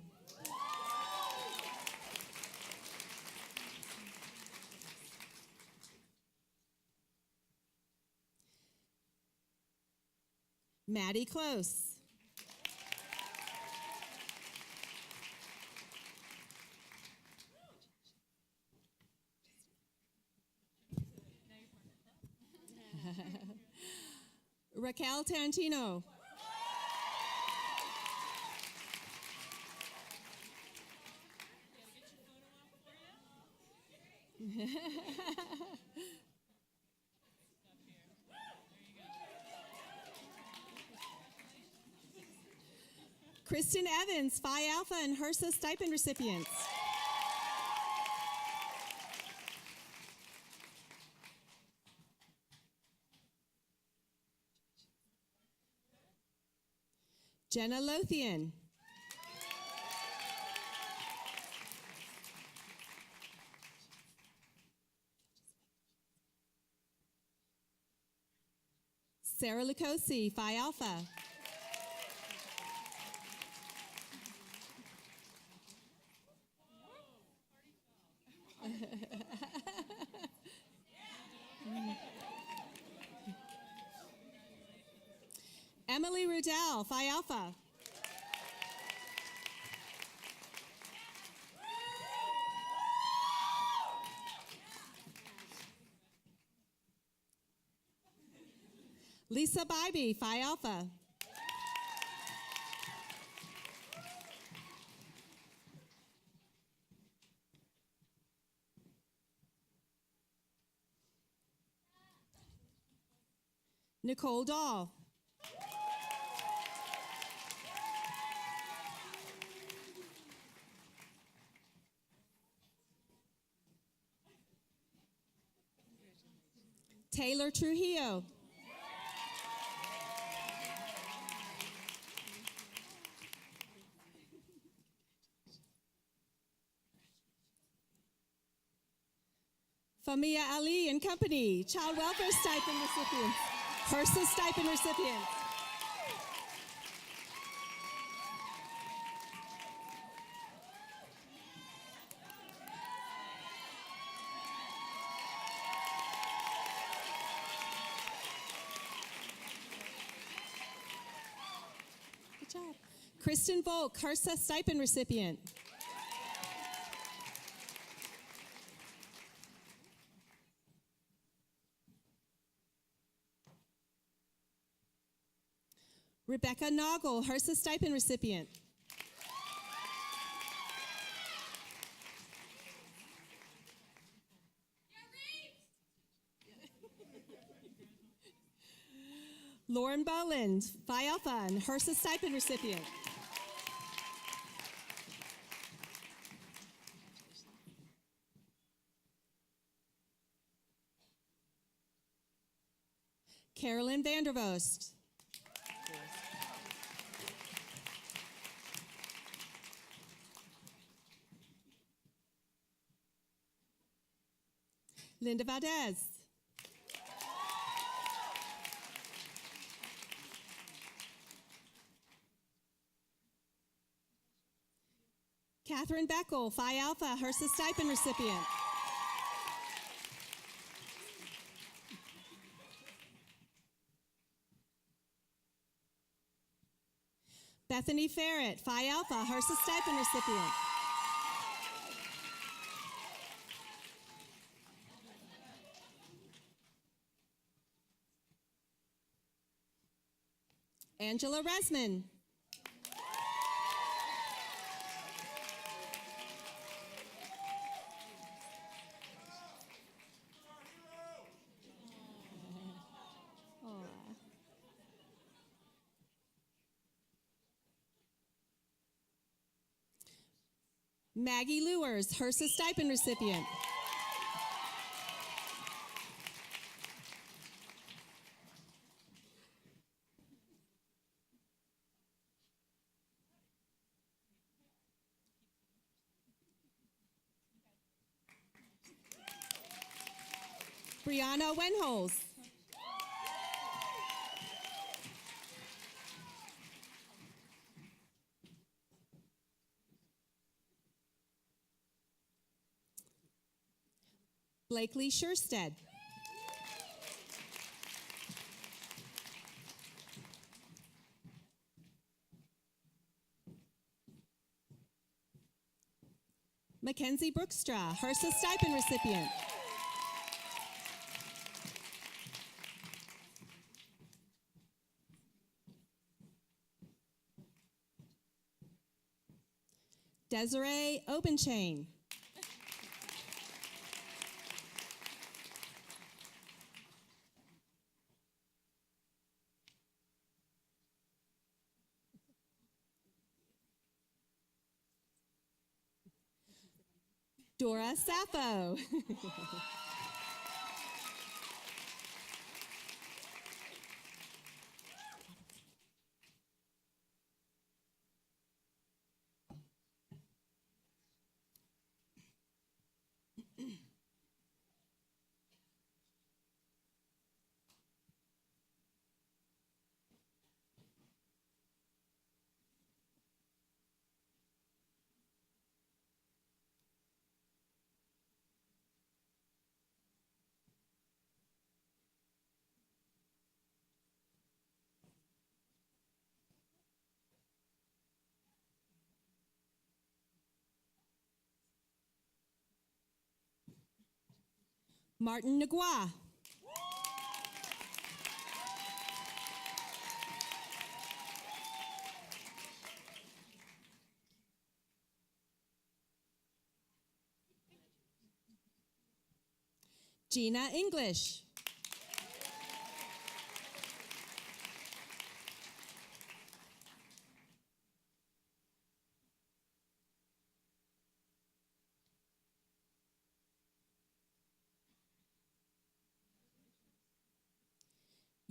Maddie Close. Raquel Tarantino. Kristen Evans, Phi Alpha and HRSA stipend recipients. Jenna Lothian. Sarah Lucosi, Phi Alpha. Emily Rudell, Phi Alpha. Lisa Bybee, Phi Alpha. Nicole Dahl. Taylor Trujillo. Famia Ali and Company, Child Welfare Stipend recipients, HRSA Stipend recipients. Good job. Kristen Volk, HRSA Stipend recipient. Rebecca Noggle, HRSA Stipend recipient. Lauren Boland, Phi Alpha and HRSA Stipend recipient. Carolyn Vandervost. Linda Valdez. Catherine Beckel, Phi Alpha, HRSA Stipend recipient. Bethany Ferret, Phi Alpha, HRSA Stipend recipient. Angela Resman. Maggie Lewers, HRSA Stipend recipient. Brianna Wenholz. Blakely Sherstead. Mackenzie Brookstra, HRSA Stipend recipient. Desiree Obenchain. Dora Sappho. Martin Ngwa. Gina English.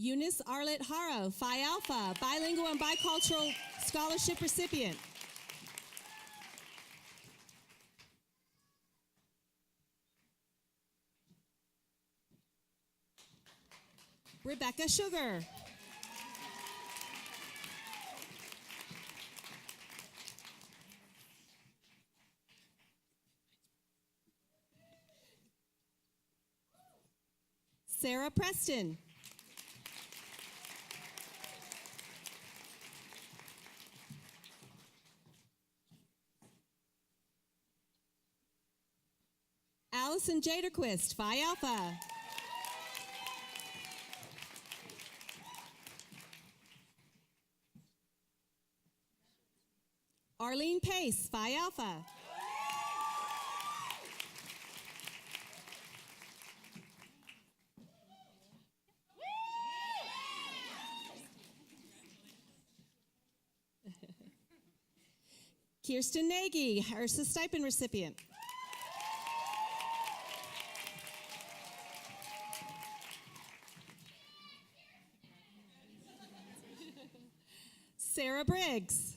Eunice Arlett Haro, Phi Alpha, bilingual and bicultural scholarship recipient. Rebecca Sugar. Sarah Preston. Allison Jaderquist, Phi Alpha. Arlene Pace, Phi Alpha. Kirsten Nagy, HRSA stipend recipient. Sarah Briggs.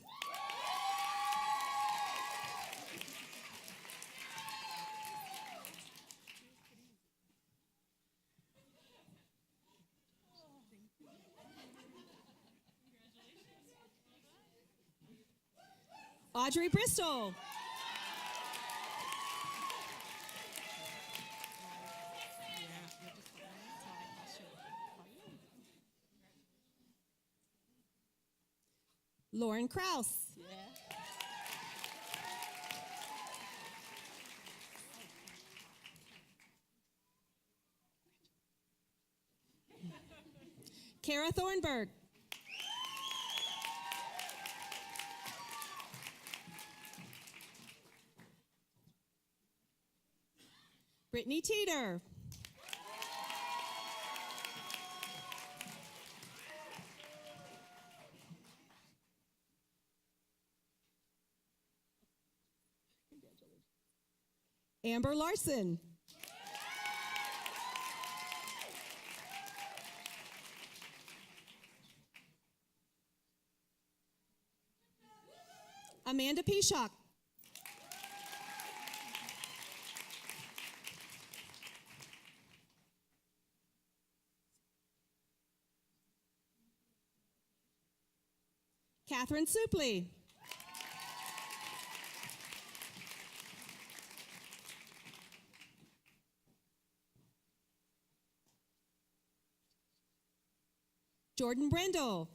Audrey Bristol. Lauren Krause. Kara Thornburg. Brittany Teeter. Amber Larson. Amanda Pishock. Catherine Supley. Jordan Brendel.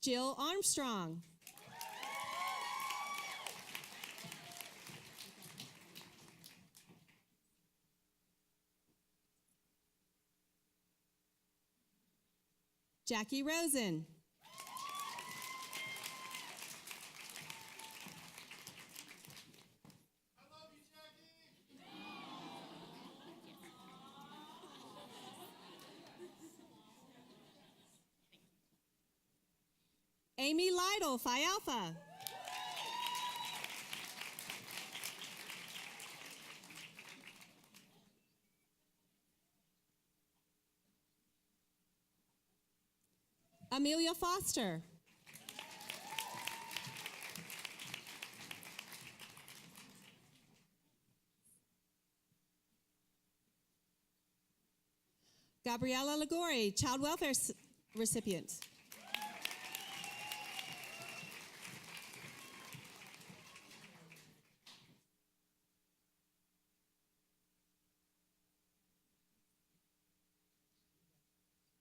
Jill Armstrong. Jackie Rosen. Amy Lytle, Phi Alpha. Amelia Foster. Gabriella Ligori, child welfare recipient.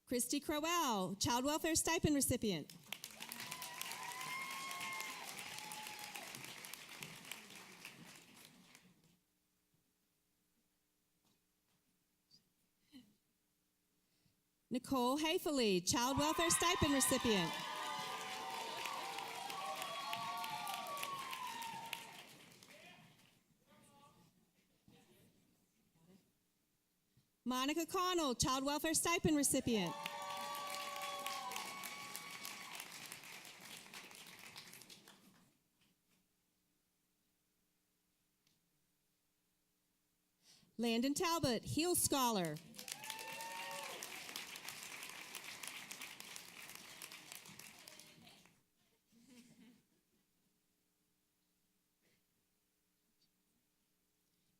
Christy Crowell, child welfare stipend recipient. Nicole Hayfley, Child Welfare Stipend recipient. Monica Connell, Child Welfare Stipend recipient. Landon Talbot, Heal Scholar.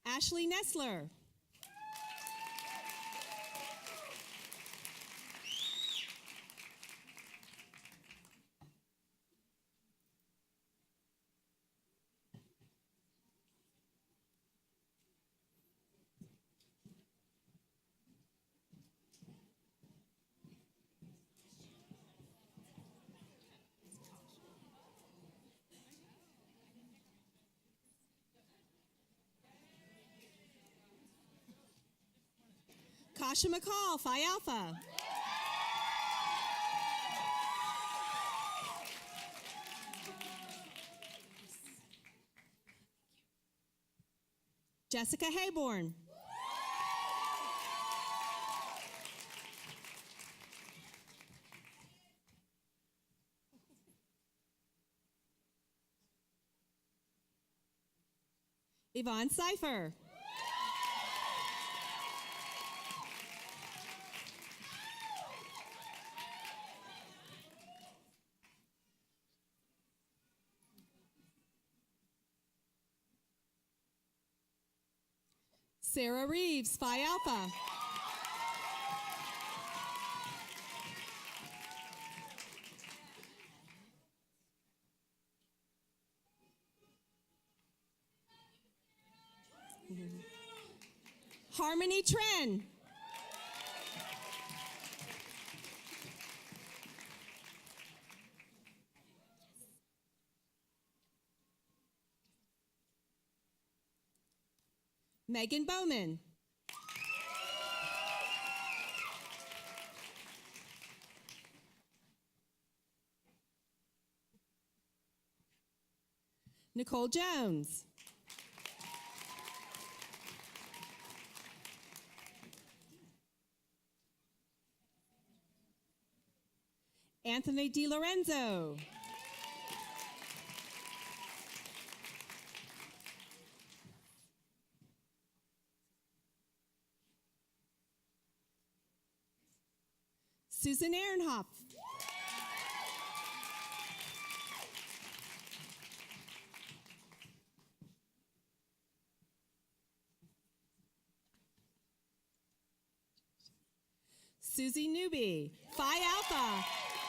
Ashley Nessler. Kasha McCall, Phi Alpha. Jessica Hayborn. Yvonne Cipher. Sarah Reeves, Phi Alpha. Harmony Tren. Megan Bowman. Nicole Jones. Anthony DiLorenzo. Susan Ehrenhoff. Susie Newby, Phi Alpha,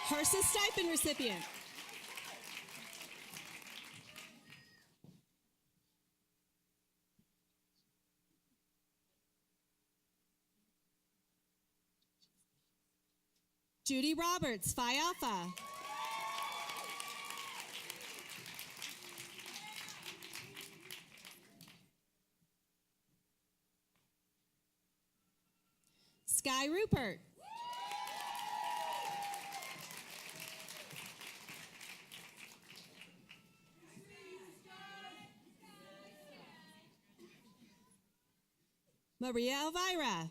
HRSA stipend recipient. Judy Roberts, Phi Alpha. Sky Rupert. Maria Elvira.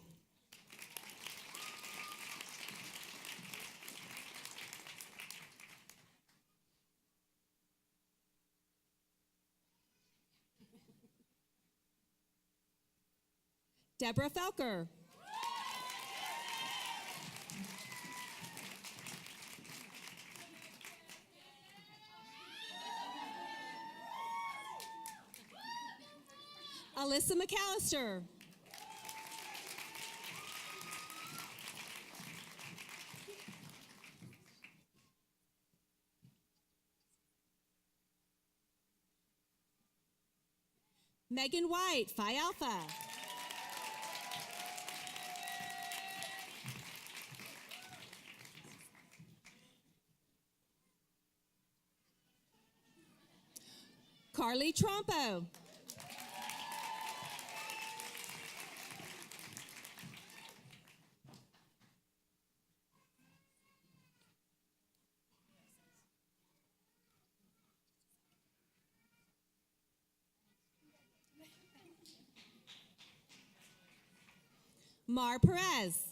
Deborah Felker. Alyssa McAllister. Megan White, Phi Alpha. Carly Trompo. Mar Perez.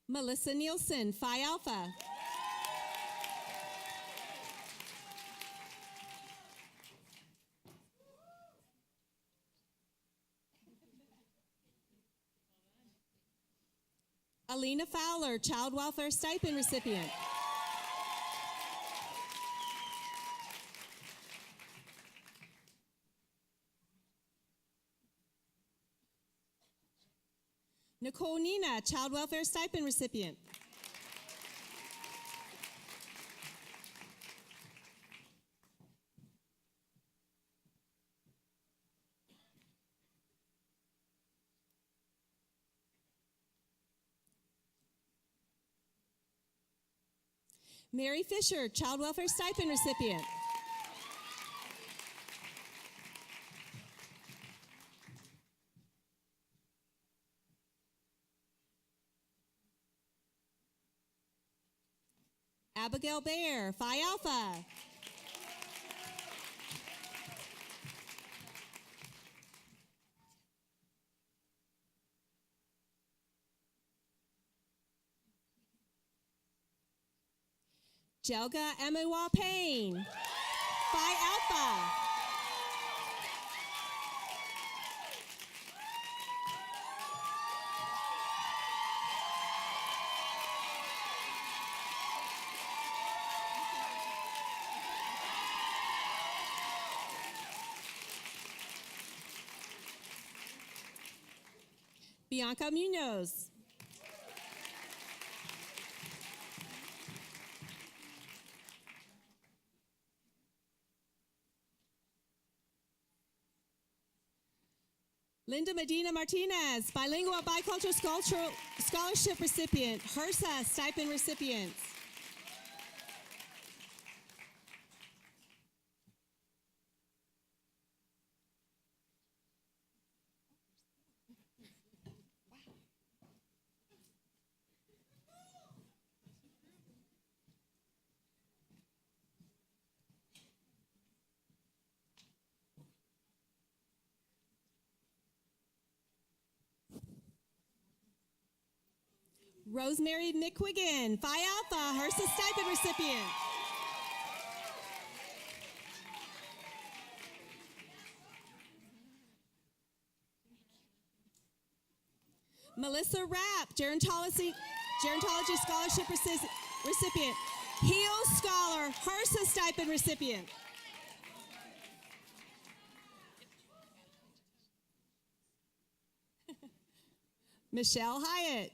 Melissa Nielsen, Phi Alpha. Alina Fowler, Child Welfare Stipend recipient. Nicole Nina, Child Welfare Stipend recipient. Mary Fisher, Child Welfare Stipend recipient. Abigail Baer, Phi Alpha. Jelga Emewa Payne, Phi Alpha. Bianca Munoz. Linda Medina Martinez, Bilingual Bicultural Scholarship recipient, HRSA Stipend recipient. Rosemary McQuiggan, Phi Alpha, HRSA Stipend recipient. Melissa Rapp, Gerontology Scholarship recipient. Heal Scholar, HRSA Stipend recipient. Michelle Hyatt.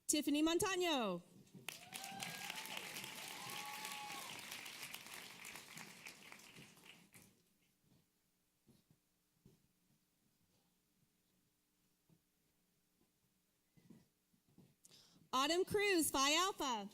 Tiffany Montano. Autumn Cruz, Phi Alpha.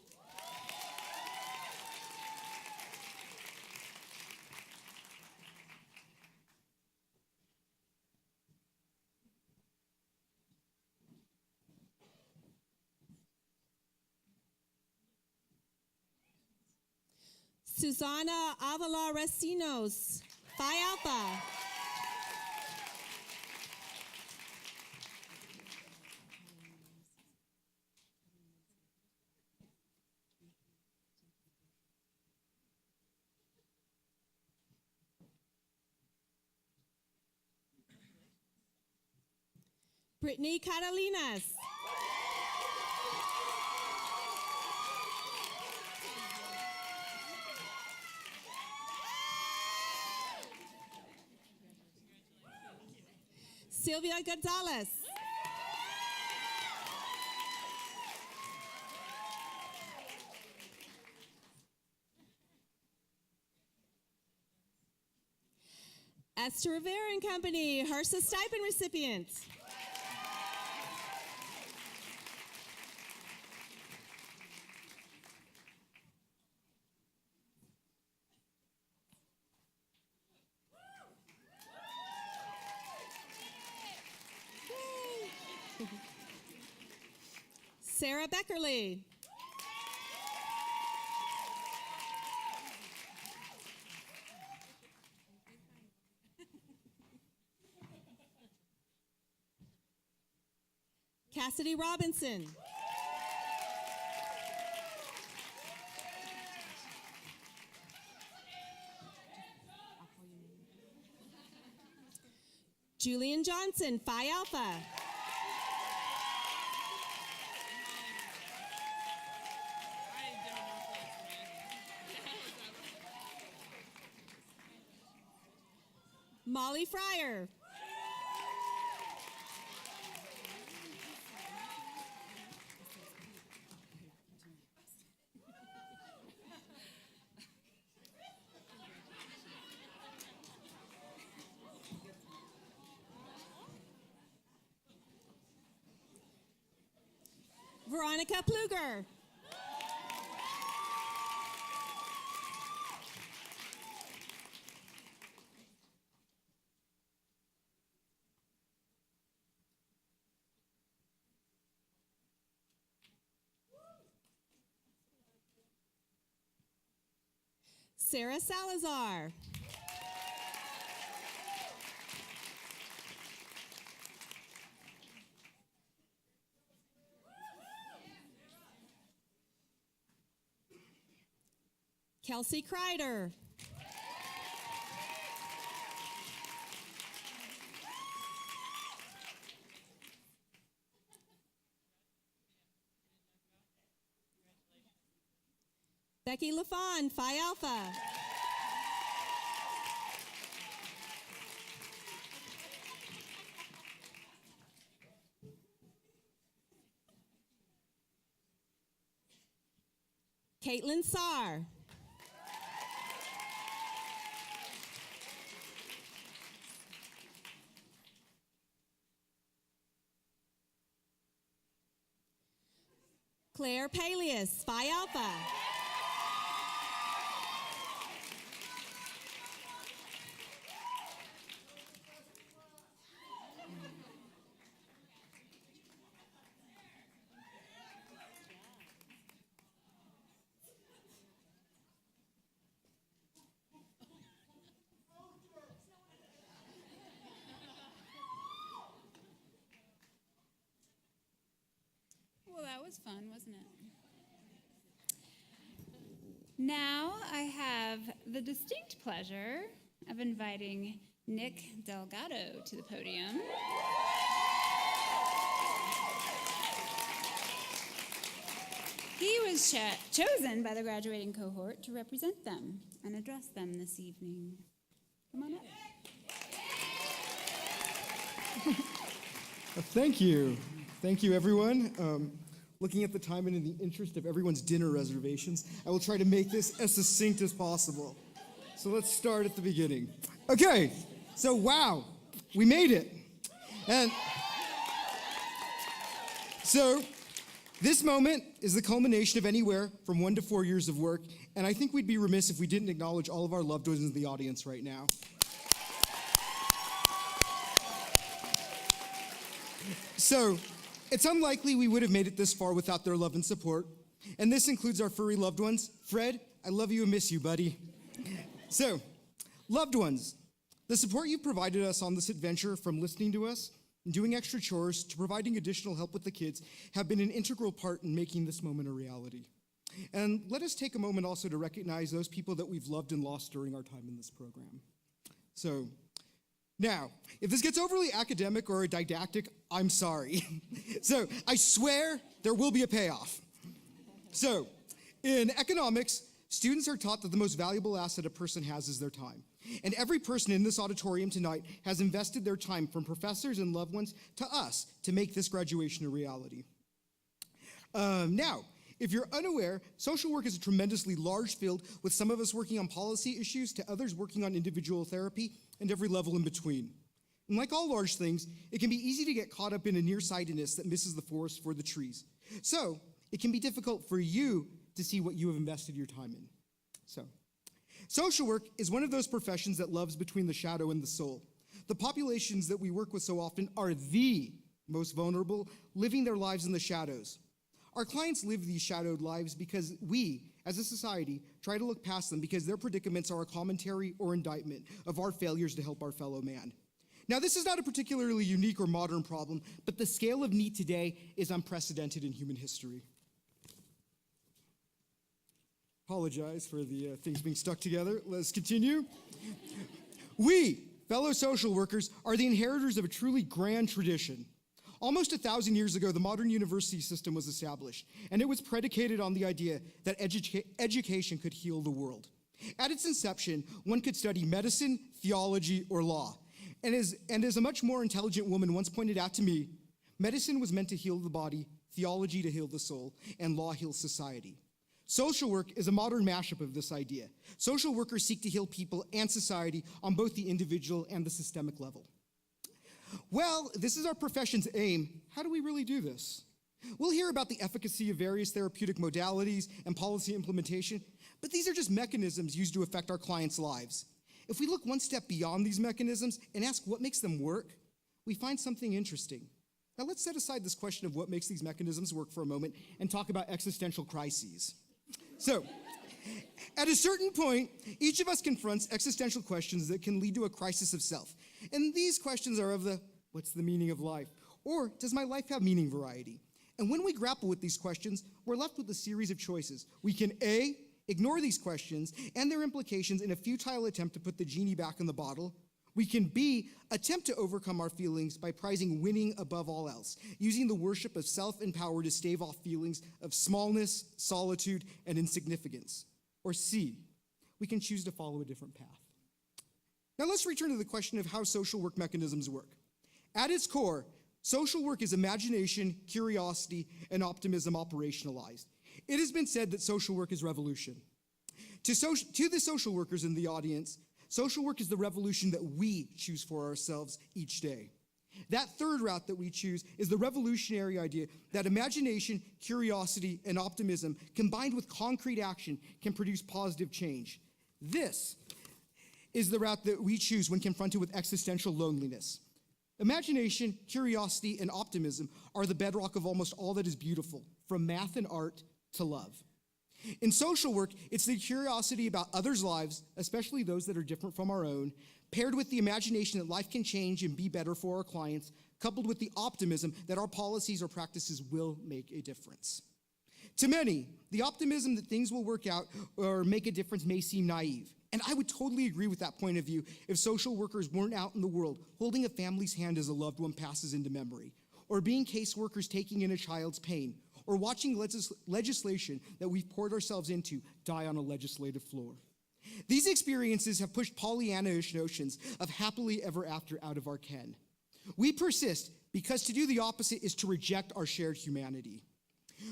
Susana Avila Restinos, Phi Alpha. Brittany Catalinas. Sylvia Gonzalez. Esther Rivera and Company, HRSA stipend recipients. Sarah Beckerly. Cassidy Robinson. Julian Johnson, Phi Alpha. Molly Fryer. Veronica Pluger. Sarah Salazar. Kelsey Kreider. Becky LaFawn, Phi Alpha. Caitlin Sarr. Claire Palias, Phi Alpha. Well, that was fun, wasn't it? Now I have the distinct pleasure of inviting Nick Delgado to the podium. He was chosen by the graduating cohort to represent them and address them this evening. Come on up. Thank you. Thank you, everyone. Looking at the time and in the interest of everyone's dinner reservations, I will try to make this as succinct as possible. So let's start at the beginning. Okay, so wow, we made it. And so this moment is the culmination of anywhere from 1 to 4 years of work, and I think we'd be remiss if we didn't acknowledge all of our loved ones in the audience right now. So, it's unlikely we would have made it this far without their love and support. And this includes our furry loved ones. Fred, I love you and miss you, buddy. So, loved ones, the support you've provided us on this adventure, from listening to us and doing extra chores to providing additional help with the kids, have been an integral part in making this moment a reality. And let us take a moment also to recognize those people that we've loved and lost during our time in this program. So, now, if this gets overly academic or didactic, I'm sorry. So, I swear there will be a payoff. So, in economics, students are taught that the most valuable asset a person has is their time. And every person in this auditorium tonight has invested their time, from professors and loved ones to us, to make this graduation a reality. Now, If you're unaware, social work is a tremendously large field, with some of us working on policy issues to others working on individual therapy and every level in between. And like all large things, it can be easy to get caught up in a nearsightedness that misses the forest for the trees. So it can be difficult for you to see what you have invested your time in. So, social work is one of those professions that loves between the shadow and the soul. The populations that we work with so often are the most vulnerable, living their lives in the shadows. Our clients live these shadowed lives because we, as a society, try to look past them because their predicaments are a commentary or indictment of our failures to help our fellow man. Now, this is not a particularly unique or modern problem, but the scale of need today is unprecedented in human history. Apologize for the things being stuck together. Let's continue. We, fellow social workers, are the inheritors of a truly grand tradition. Almost 1,000 years ago, the modern university system was established, and it was predicated on the idea that education could heal the world. At its inception, one could study medicine, theology, or law. And as a much more intelligent woman once pointed out to me, medicine was meant to heal the body, theology to heal the soul, and law heals society. Social work is a modern mashup of this idea. Social workers seek to heal people and society on both the individual and the systemic level. Well, this is our profession's aim. How do we really do this? We'll hear about the efficacy of various therapeutic modalities and policy implementation, but these are just mechanisms used to affect our clients' lives. If we look one step beyond these mechanisms and ask what makes them work, we find something interesting. Now let's set aside this question of what makes these mechanisms work for a moment and talk about existential crises. So, at a certain point, each of us confronts existential questions that can lead to a crisis of self. And these questions are of the, what's the meaning of life? Or, does my life have meaning variety? And when we grapple with these questions, we're left with a series of choices. We can A, ignore these questions and their implications in a futile attempt to put the genie back in the bottle. We can B, attempt to overcome our feelings by prizing winning above all else, using the worship of self and power to stave off feelings of smallness, solitude, and insignificance. Or C, we can choose to follow a different path. Now let's return to the question of how social work mechanisms work. At its core, social work is imagination, curiosity, and optimism operationalized. It has been said that social work is revolution. To the social workers in the audience, social work is the revolution that we choose for ourselves each day. That third route that we choose is the revolutionary idea that imagination, curiosity, and optimism combined with concrete action can produce positive change. This is the route that we choose when confronted with existential loneliness. Imagination, curiosity, and optimism are the bedrock of almost all that is beautiful, from math and art to love. In social work, it's the curiosity about others' lives, especially those that are different from our own, paired with the imagination that life can change and be better for our clients, coupled with the optimism that our policies or practices will make a difference. To many, the optimism that things will work out or make a difference may seem naive. And I would totally agree with that point of view if social workers weren't out in the world holding a family's hand as a loved one passes into memory, or being caseworkers taking in a child's pain, or watching legislation that we've poured ourselves into die on a legislative floor. These experiences have pushed Pollyanna-ish notions of happily ever after out of our ken. We persist because to do the opposite is to reject our shared humanity.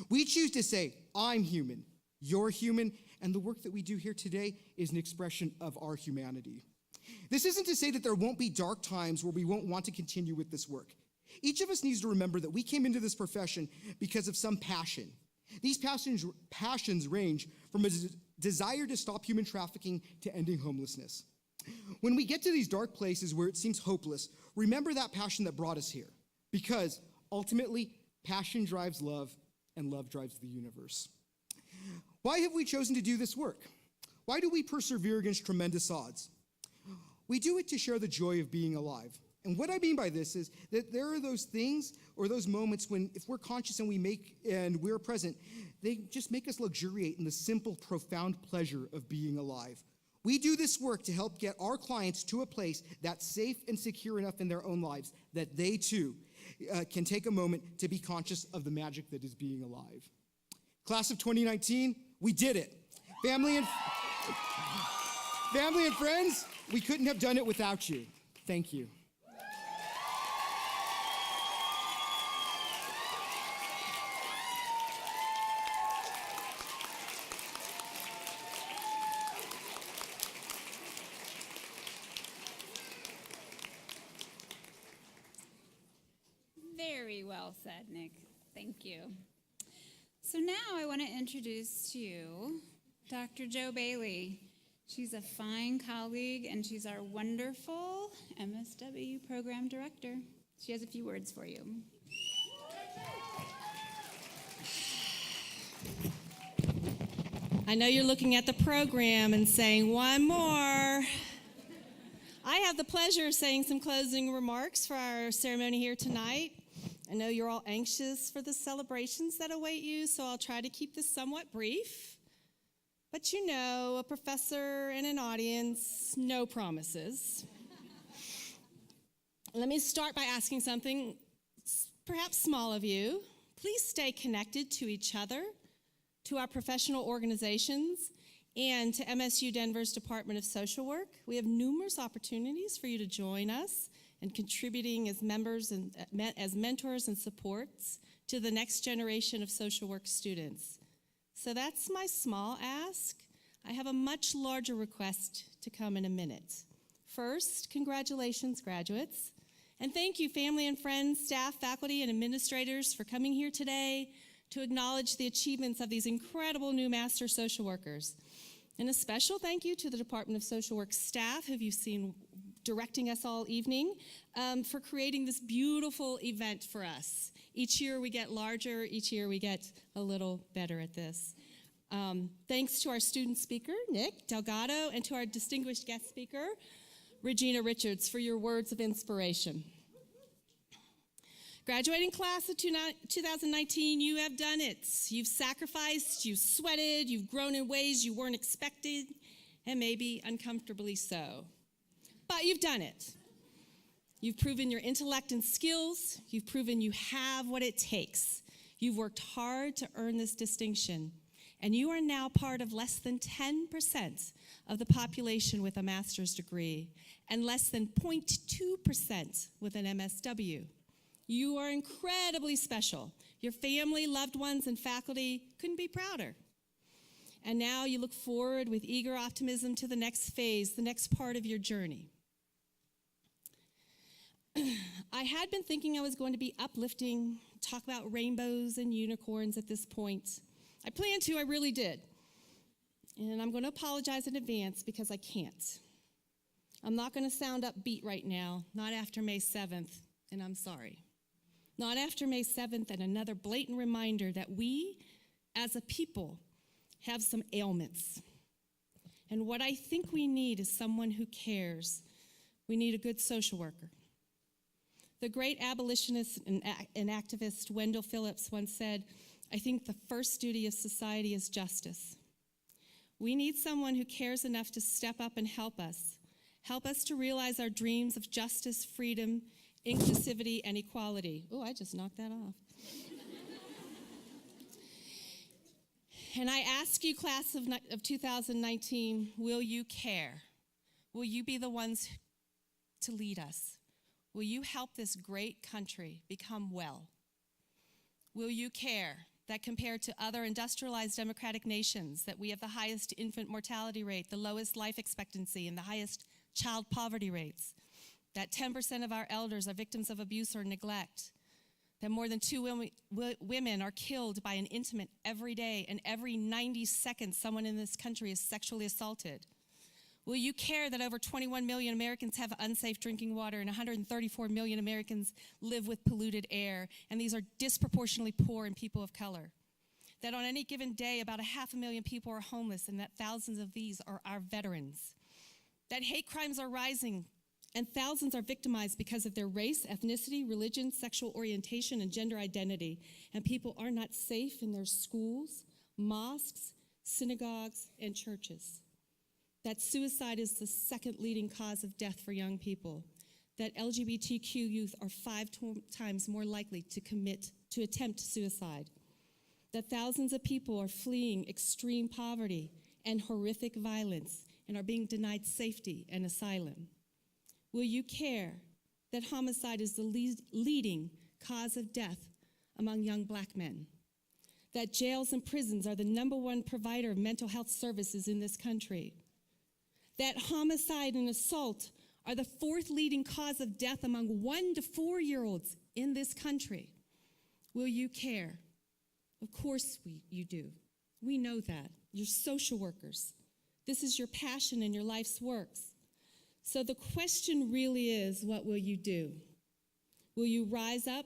We choose to say, I'm human, you're human, and the work that we do here today is an expression of our humanity. This isn't to say that there won't be dark times where we won't want to continue with this work. Each of us needs to remember that we came into this profession because of some passion. These passions range from a desire to stop human trafficking to ending homelessness. When we get to these dark places where it seems hopeless, remember that passion that brought us here, because ultimately, passion drives love, and love drives the universe. Why have we chosen to do this work? Why do we persevere against tremendous odds? We do it to share the joy of being alive. And what I mean by this is that there are those things or those moments when if we're conscious and we're present, they just make us luxuriate in the simple, profound pleasure of being alive. We do this work to help get our clients to a place that's safe and secure enough in their own lives that they too can take a moment to be conscious of the magic that is being alive. Class of 2019, we did it. Family and friends, we couldn't have done it without you. Thank you. Very well said, Nick. Thank you. So now I want to introduce to you Dr. Jo Bailey. She's a fine colleague, and she's our wonderful MSW program director. She has a few words for you. I know you're looking at the program and saying, one more. I have the pleasure of saying some closing remarks for our ceremony here tonight. I know you're all anxious for the celebrations that await you, so I'll try to keep this somewhat brief. But you know, a professor and an audience, no promises. Let me start by asking something, perhaps small of you. Please stay connected to each other, to our professional organizations, and to MSU Denver's Department of Social Work. We have numerous opportunities for you to join us in contributing as members and as mentors and supports to the next generation of social work students. So that's my small ask. I have a much larger request to come in a minute. First, congratulations, graduates. And thank you, family and friends, staff, faculty, and administrators for coming here today to acknowledge the achievements of these incredible new master social workers. And a special thank you to the Department of Social Work staff who you've seen directing us all evening for creating this beautiful event for us. Each year we get larger, each year we get a little better at this. Thanks to our student speaker, Nick Delgado, and to our distinguished guest speaker, Regina Richards, for your words of inspiration. Graduating class of 2019, you have done it. You've sacrificed, you've sweated, you've grown in ways you weren't expected, and maybe uncomfortably so. But you've done it. You've proven your intellect and skills. You've proven you have what it takes. You've worked hard to earn this distinction, and you are now part of less than 10% of the population with a master's degree, and less than 0.2% with an MSW. You are incredibly special. Your family, loved ones, and faculty couldn't be prouder. And now you look forward with eager optimism to the next phase, the next part of your journey. I had been thinking I was going to be uplifting, talk about rainbows and unicorns at this point. I planned to, I really did. And I'm going to apologize in advance because I can't. I'm not going to sound upbeat right now, not after May 7th, and I'm sorry. Not after May 7th and another blatant reminder that we, as a people, have some ailments. And what I think we need is someone who cares. We need a good social worker. The great abolitionist and activist Wendell Phillips once said, "I think the first duty of society is justice." We need someone who cares enough to step up and help us to realize our dreams of justice, freedom, inclusivity, and equality. Oh, I just knocked that off. And I ask you, class of 2019, will you care? Will you be the ones to lead us? Will you help this great country become well? Will you care that compared to other industrialized democratic nations, that we have the highest infant mortality rate, the lowest life expectancy, and the highest child poverty rates? That 10% of our elders are victims of abuse or neglect? That more than 2 women are killed by an intimate every day, and every 90 seconds someone in this country is sexually assaulted? Will you care that over 21 million Americans have unsafe drinking water and 134 million Americans live with polluted air, and these are disproportionately poor and people of color? That on any given day, about 500,000 people are homeless, and that thousands of these are our veterans? That hate crimes are rising, and thousands are victimized because of their race, ethnicity, religion, sexual orientation, and gender identity, and people are not safe in their schools, mosques, synagogues, and churches? That suicide is the second leading cause of death for young people? That LGBTQ youth are 5 times more likely to attempt suicide? That thousands of people are fleeing extreme poverty and horrific violence and are being denied safety and asylum? Will you care that homicide is the leading cause of death among young Black men? That jails and prisons are the #1 provider of mental health services in this country? That homicide and assault are the 4th leading cause of death among 1 to 4-year-olds in this country? Will you care? Of course you do. We know that. You're social workers. This is your passion and your life's works. So the question really is, what will you do? Will you rise up?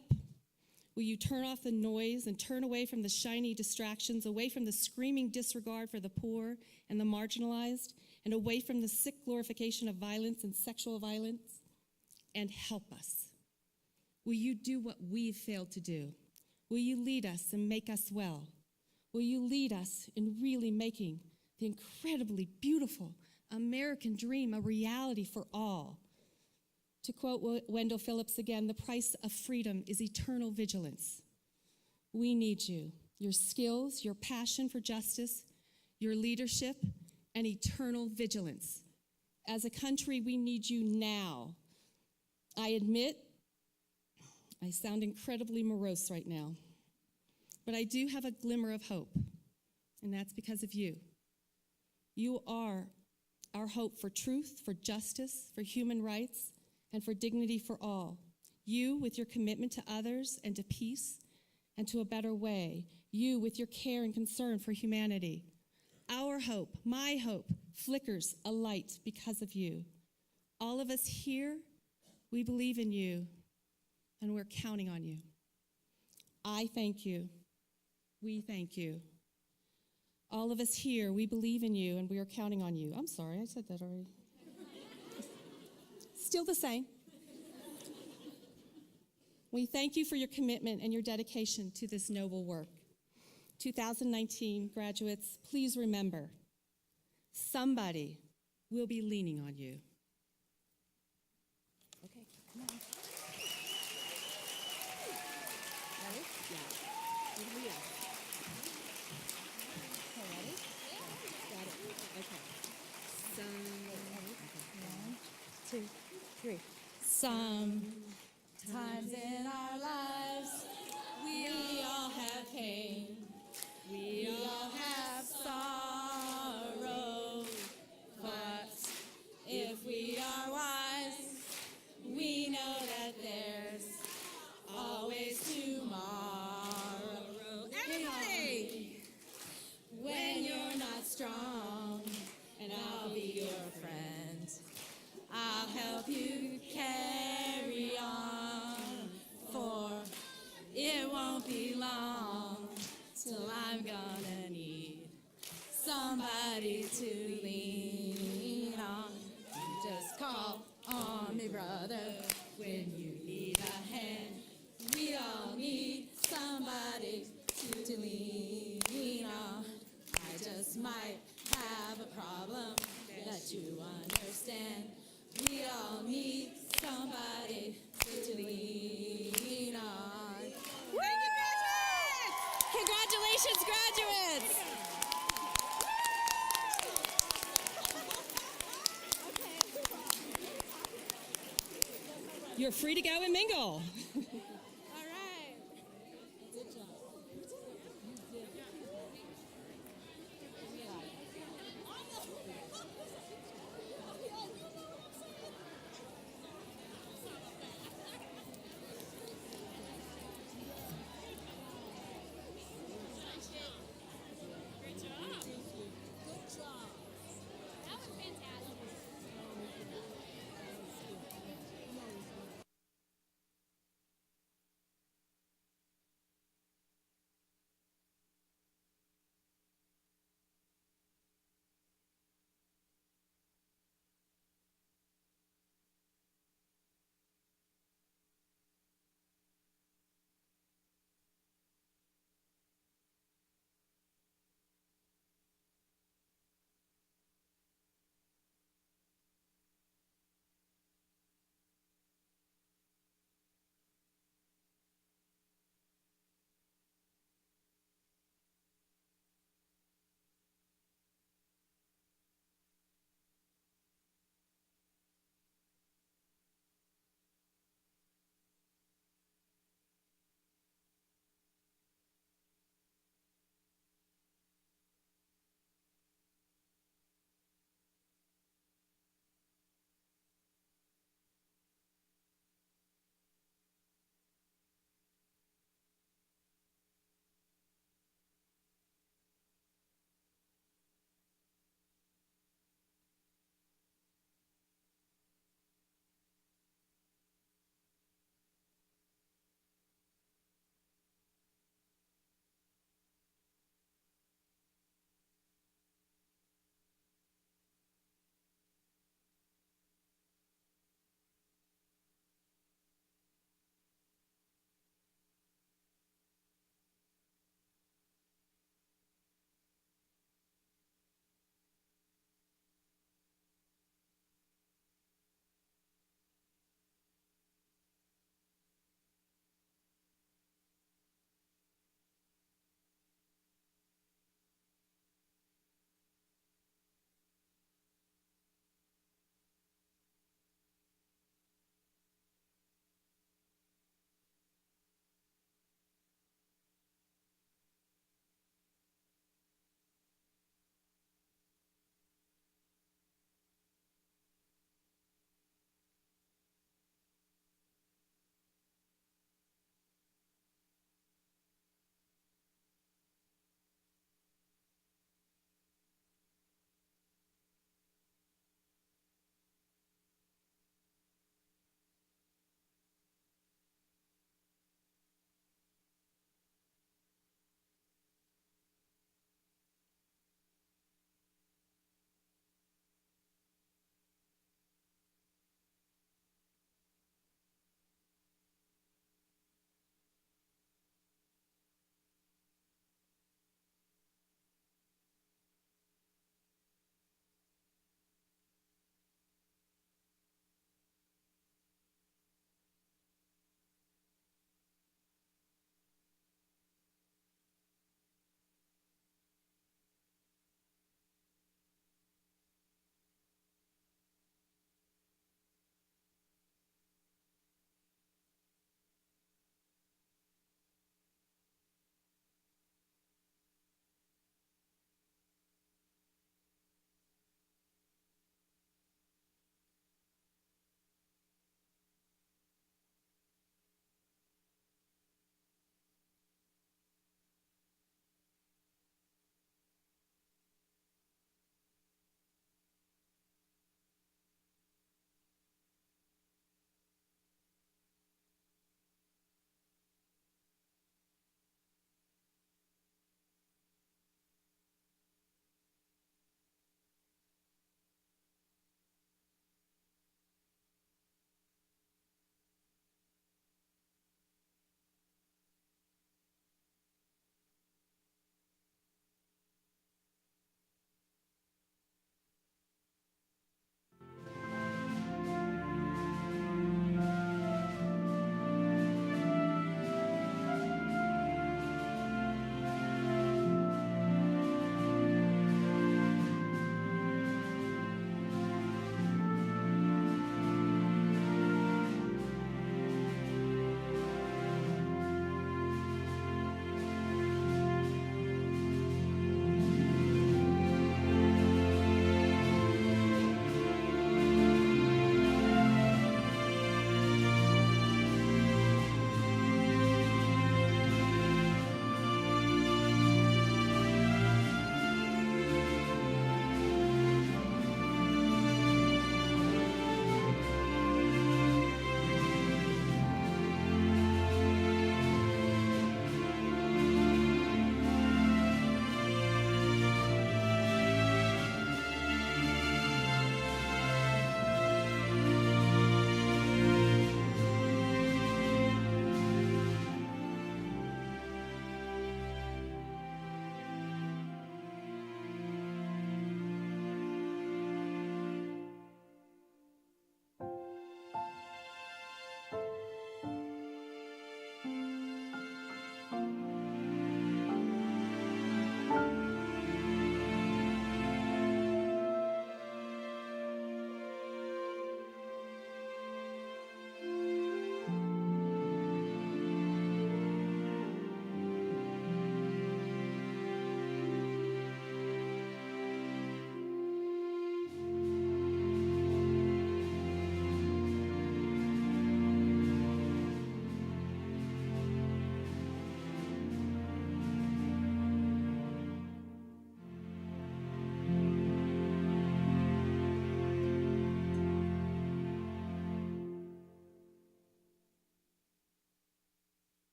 Will you turn off the noise and turn away from the shiny distractions, away from the screaming disregard for the poor and the marginalized, and away from the sick glorification of violence and sexual violence, and help us? Will you do what we've failed to do? Will you lead us and make us well? Will you lead us in really making the incredibly beautiful American dream a reality for all? To quote Wendell Phillips again, the price of freedom is eternal vigilance. We need you, your skills, your passion for justice, your leadership, and eternal vigilance. As a country, we need you now. I admit, I sound incredibly morose right now, but I do have a glimmer of hope, and that's because of you. You are our hope for truth, for justice, for human rights, and for dignity for all. You with your commitment to others and to peace and to a better way. You with your care and concern for humanity. Our hope, my hope, flickers a light because of you. All of us here, we believe in you, and we're counting on you. I thank you. We thank you. All of us here, we believe in you, and we are counting on you. I'm sorry, I said that already. Still the same. We thank you for your commitment and your dedication to this noble work. 2019 graduates, please remember, somebody will be leaning on you. Okay, come on. Ready? Yeah. Here we are. Okay, ready? Got it. Okay. One, two, three. Sometimes in our lives, we all have pain. We all have sorrow. But if we are wise, we know that there's always tomorrow. Everybody! When you're not strong, and I'll be your friend. I'll help you carry on, for it won't be long till I'm gonna need somebody to lean on. Just call on me, brother, when you need a hand. We all need somebody to lean on. I just might have a problem that you understand. We all need somebody to lean on. Woo! Congratulations, graduates! You're free to go and mingle.